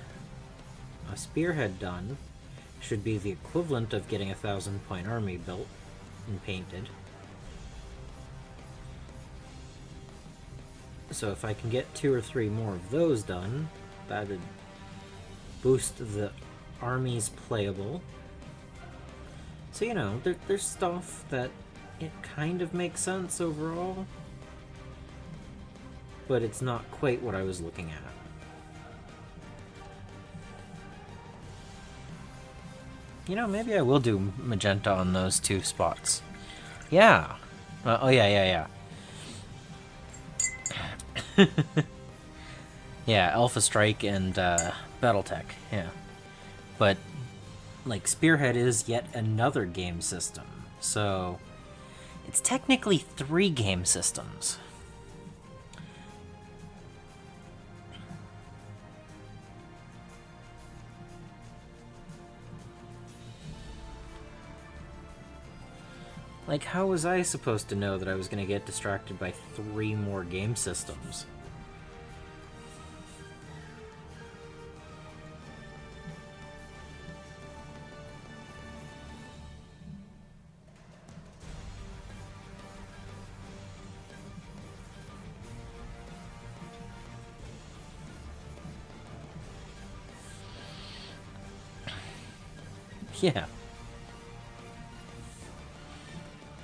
a spearhead done should be the equivalent of getting a 1,000-point army built and painted. So if I can get 2 or 3 more of those done, that'd boost the armies playable. So, you know, there's stuff that it kind of makes sense overall, but it's not quite what I was looking at. You know, maybe I will do magenta on those 2 spots. Yeah. Oh, yeah. Yeah, Alpha Strike and Battletech, yeah. But, like, Spearhead is yet another game system, so it's technically 3 game systems. Like, how was I supposed to know that I was going to get distracted by 3 more game systems? Yeah.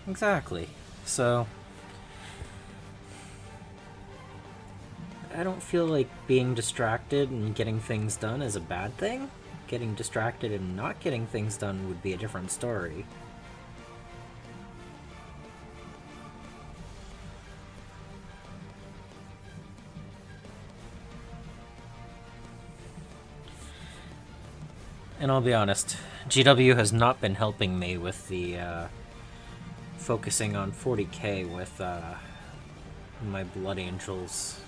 Exactly. So, I don't feel like being distracted and getting things done is a bad thing. Getting distracted and not getting things done would be a different story. And I'll be honest, GW has not been helping me with the focusing on 40k with my Blood Angels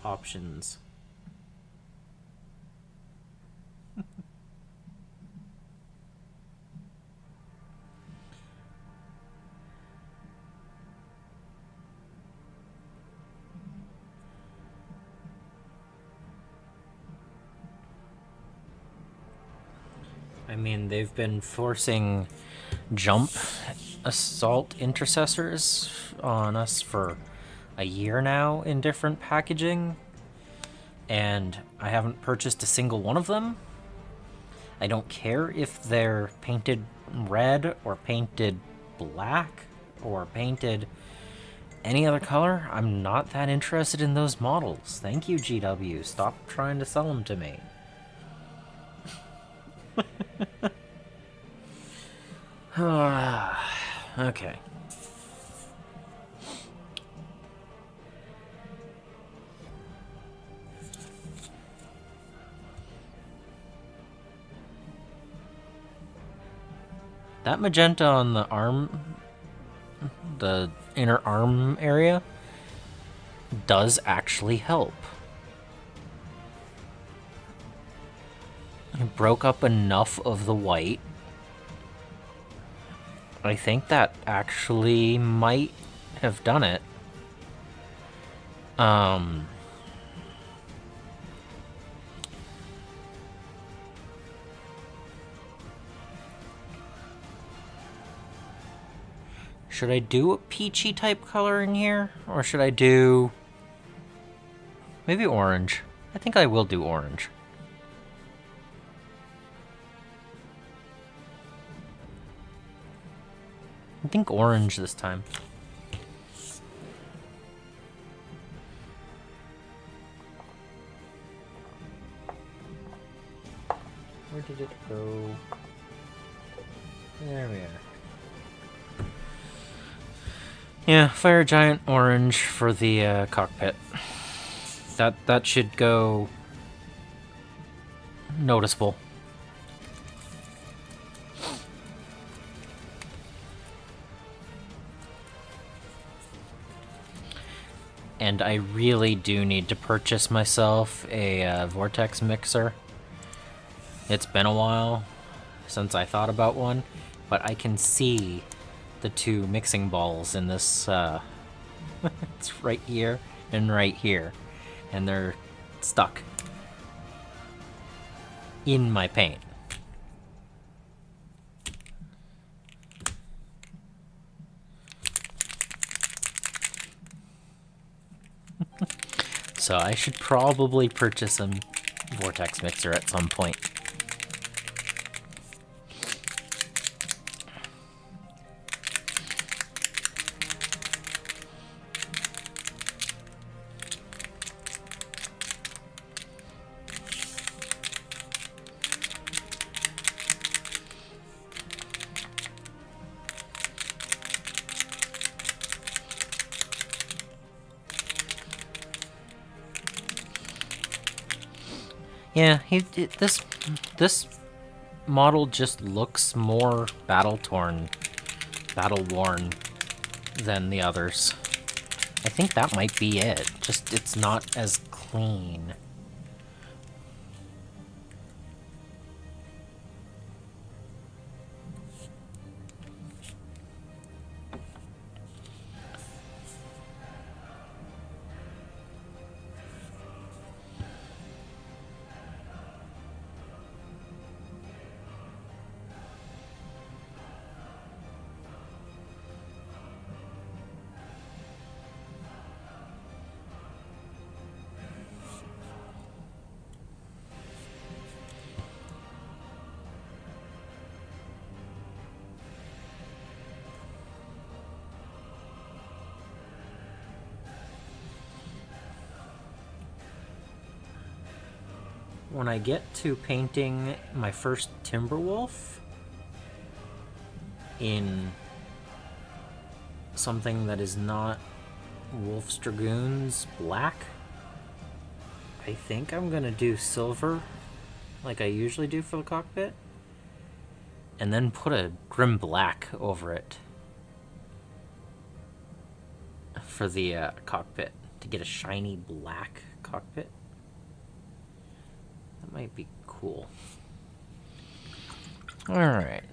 options. I mean, they've been forcing jump assault intercessors on us for a year now in different packaging, and I haven't purchased a single one of them. I don't care if they're painted red or painted black or painted any other color. I'm not that interested in those models. Thank you, GW. Stop trying to sell them to me. Okay. That magenta on the arm, the inner arm area, does actually help. It broke up enough of the white. I think that actually might have done it. Should I do a peachy type color in here? Or should I do maybe orange? I think I will do orange. I think orange this time. Where did it go? There we are. Yeah, Fire Giant orange for the cockpit. That should go noticeable. And I really do need to purchase myself a Vortex mixer. It's been a while since I thought about one, but I can see the 2 mixing balls in this, it's right here and right here, and they're stuck. in my paint. So I should probably purchase a vortex mixer at some point. Yeah, this model just looks more battle-torn, battle-worn than the others. I think that might be it. Just it's not as clean. When I get to painting my first Timberwolf in something that is not Wolf's Dragoons black, I think I'm gonna do silver like I usually do for the cockpit, and then put a Grim Black over it for the cockpit to get a shiny black cockpit. That might be cool. Alright.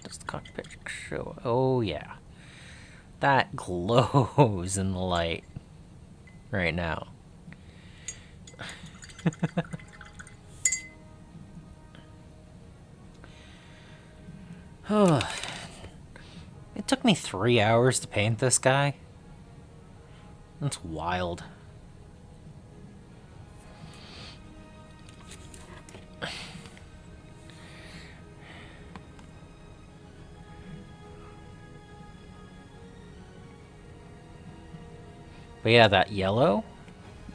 Does the cockpit show? Oh, yeah. That glows in the light right now. It took me 3 hours to paint this guy. That's wild. But yeah, that yellow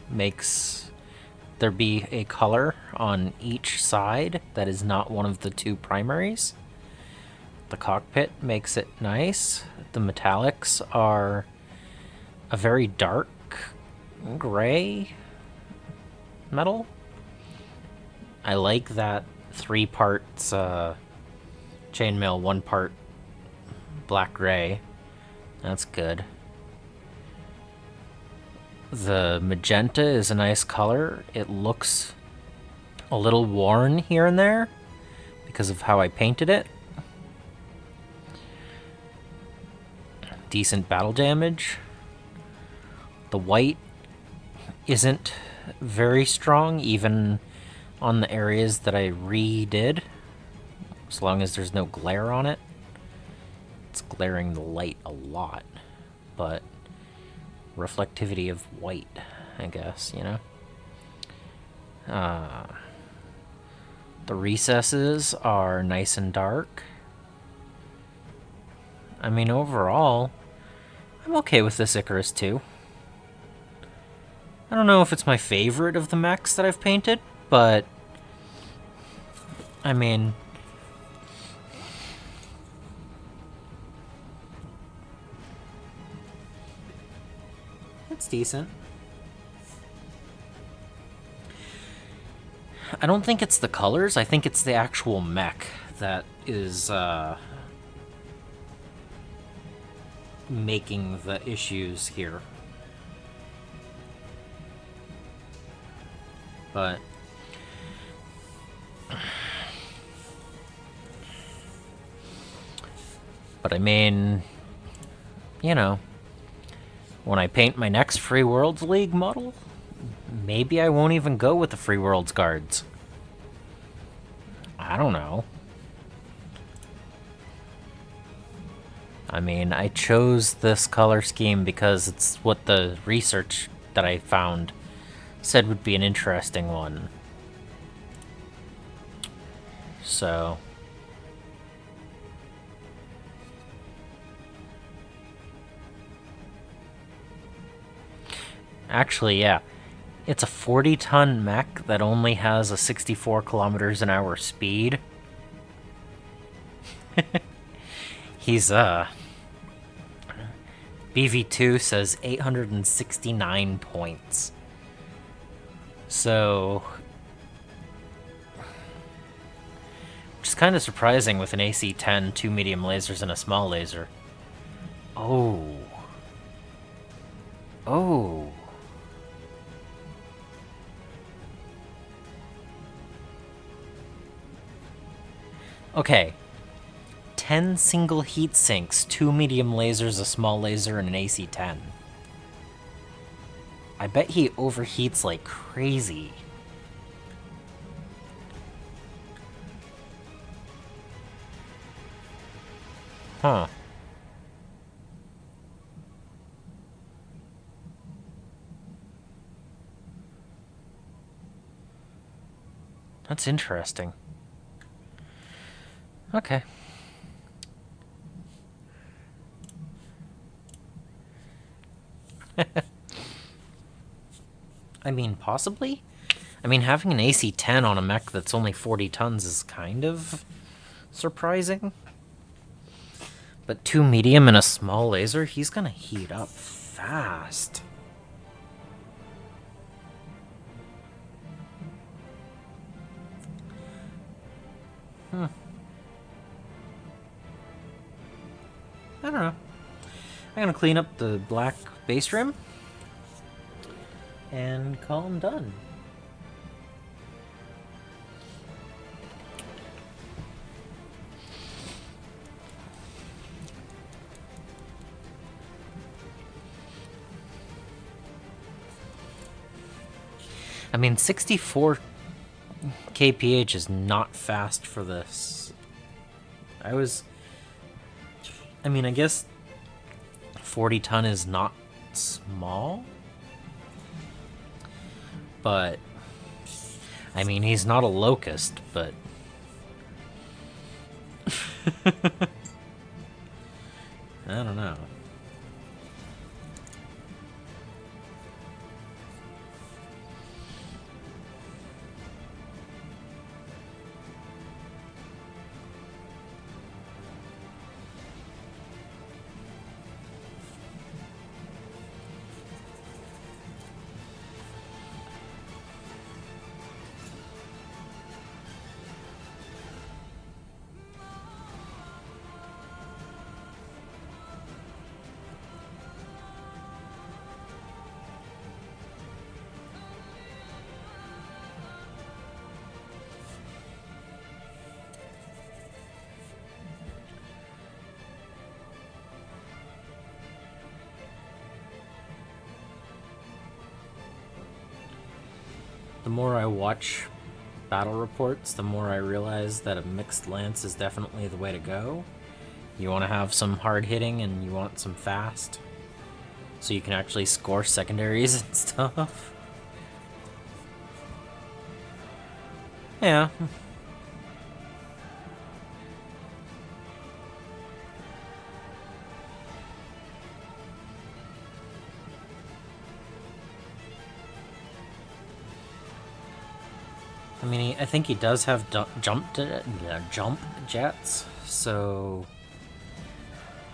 makes there be a color on each side that is not one of the two primaries. The cockpit makes it nice. The metallics are a very dark gray metal. I like that 3 parts chainmail, 1 part black gray. That's good. The magenta is a nice color. It looks a little worn here and there because of how I painted it. Decent battle damage. The white isn't very strong, even on the areas that I redid, as long as there's no glare on it. It's glaring the light a lot, but reflectivity of white, I guess, you know? The recesses are nice and dark. I mean, overall, I'm okay with this Icarus too. I don't know if it's my favorite of the mechs that I've painted, but I mean, it's decent. I don't think it's the colors, I think it's the actual mech that is making the issues here. But I mean, you know, when I paint my next Free Worlds League model, maybe I won't even go with the Free Worlds guards. I don't know. I mean, I chose this color scheme because it's what the research that I found said would be an interesting one. So... Actually, yeah. It's a 40-ton mech that only has a 64 kilometers an hour speed. He's, BV2 says 869 points. So... Which is kind of surprising with an AC-10, 2 medium lasers, and a small laser. Oh. Oh. Okay. 10 single heat sinks, 2 medium lasers, a small laser, and an AC-10. I bet he overheats like crazy. Huh. That's interesting. Okay. I mean, possibly? I mean, having an AC-10 on a mech that's only 40 tons is kind of surprising. But 2 medium and a small laser, he's gonna heat up fast. I don't know. I'm gonna clean up the black base rim and call him done. I mean, 64 kph is not fast for this. I mean, I guess 40 ton is not small, but I mean, he's not a locust, but I don't know. The more I watch battle reports, the more I realize that a mixed lance is definitely the way to go. You want to have some hard hitting and you want some fast, so you can actually score secondaries and stuff. Yeah. I mean, I think he does have jump jets, so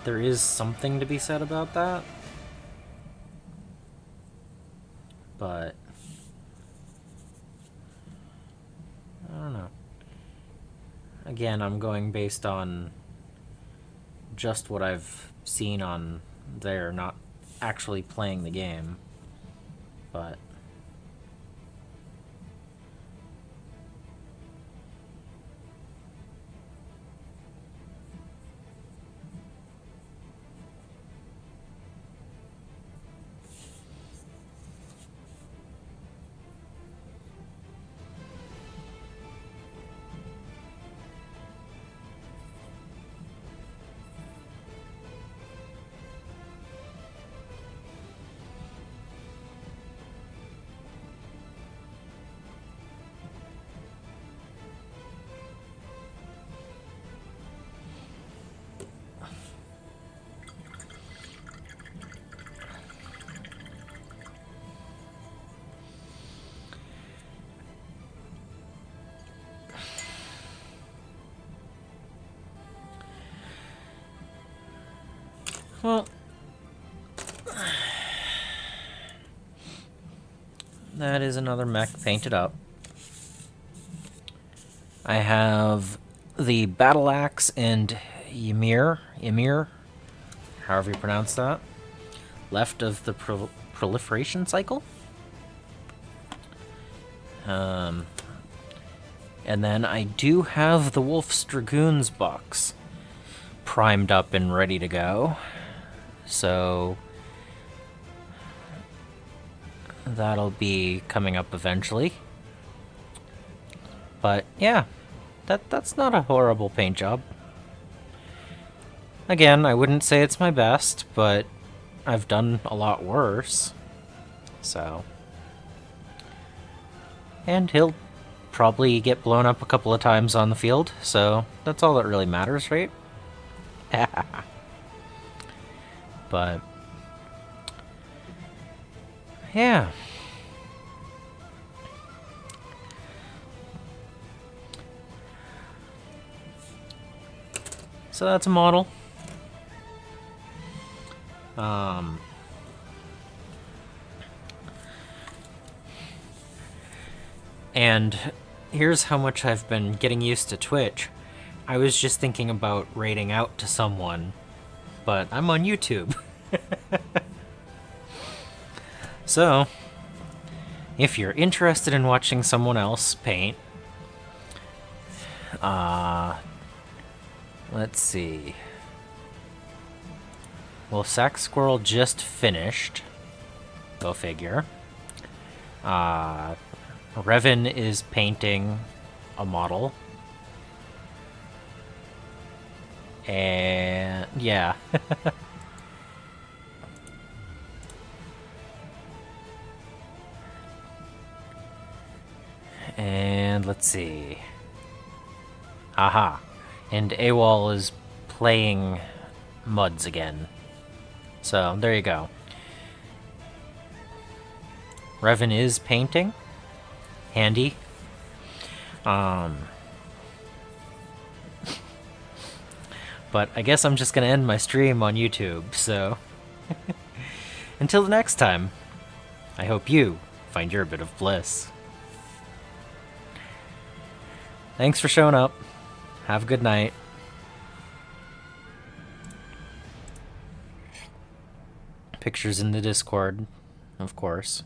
there is something to be said about that. But I don't know. Again, I'm going based on just what I've seen on there, not actually playing the game. But Well, that is another mech painted up. I have the Battle Axe and Ymir, however you pronounce that, left of the proliferation cycle. And then I do have the Wolf's Dragoons box primed up and ready to go. So that'll be coming up eventually. But yeah, that's not a horrible paint job. Again, I wouldn't say it's my best, but I've done a lot worse. So. And he'll probably get blown up a couple of times on the field, so that's all that really matters, right? But yeah. So that's a model. And here's how much I've been getting used to Twitch. I was just thinking about raiding out to someone, but I'm on YouTube. So, if you're interested in watching someone else paint, let's see. Well, Sack Squirrel just finished. Go figure. Revan is painting a model. And yeah. And let's see. Aha. And AWOL is playing Muds again. So, there you go. Revan is painting. Handy. But I guess I'm just gonna end my stream on YouTube, so... Until the next time, I hope you find your bit of bliss. Thanks for showing up. Have a good night. Pictures in the Discord, of course.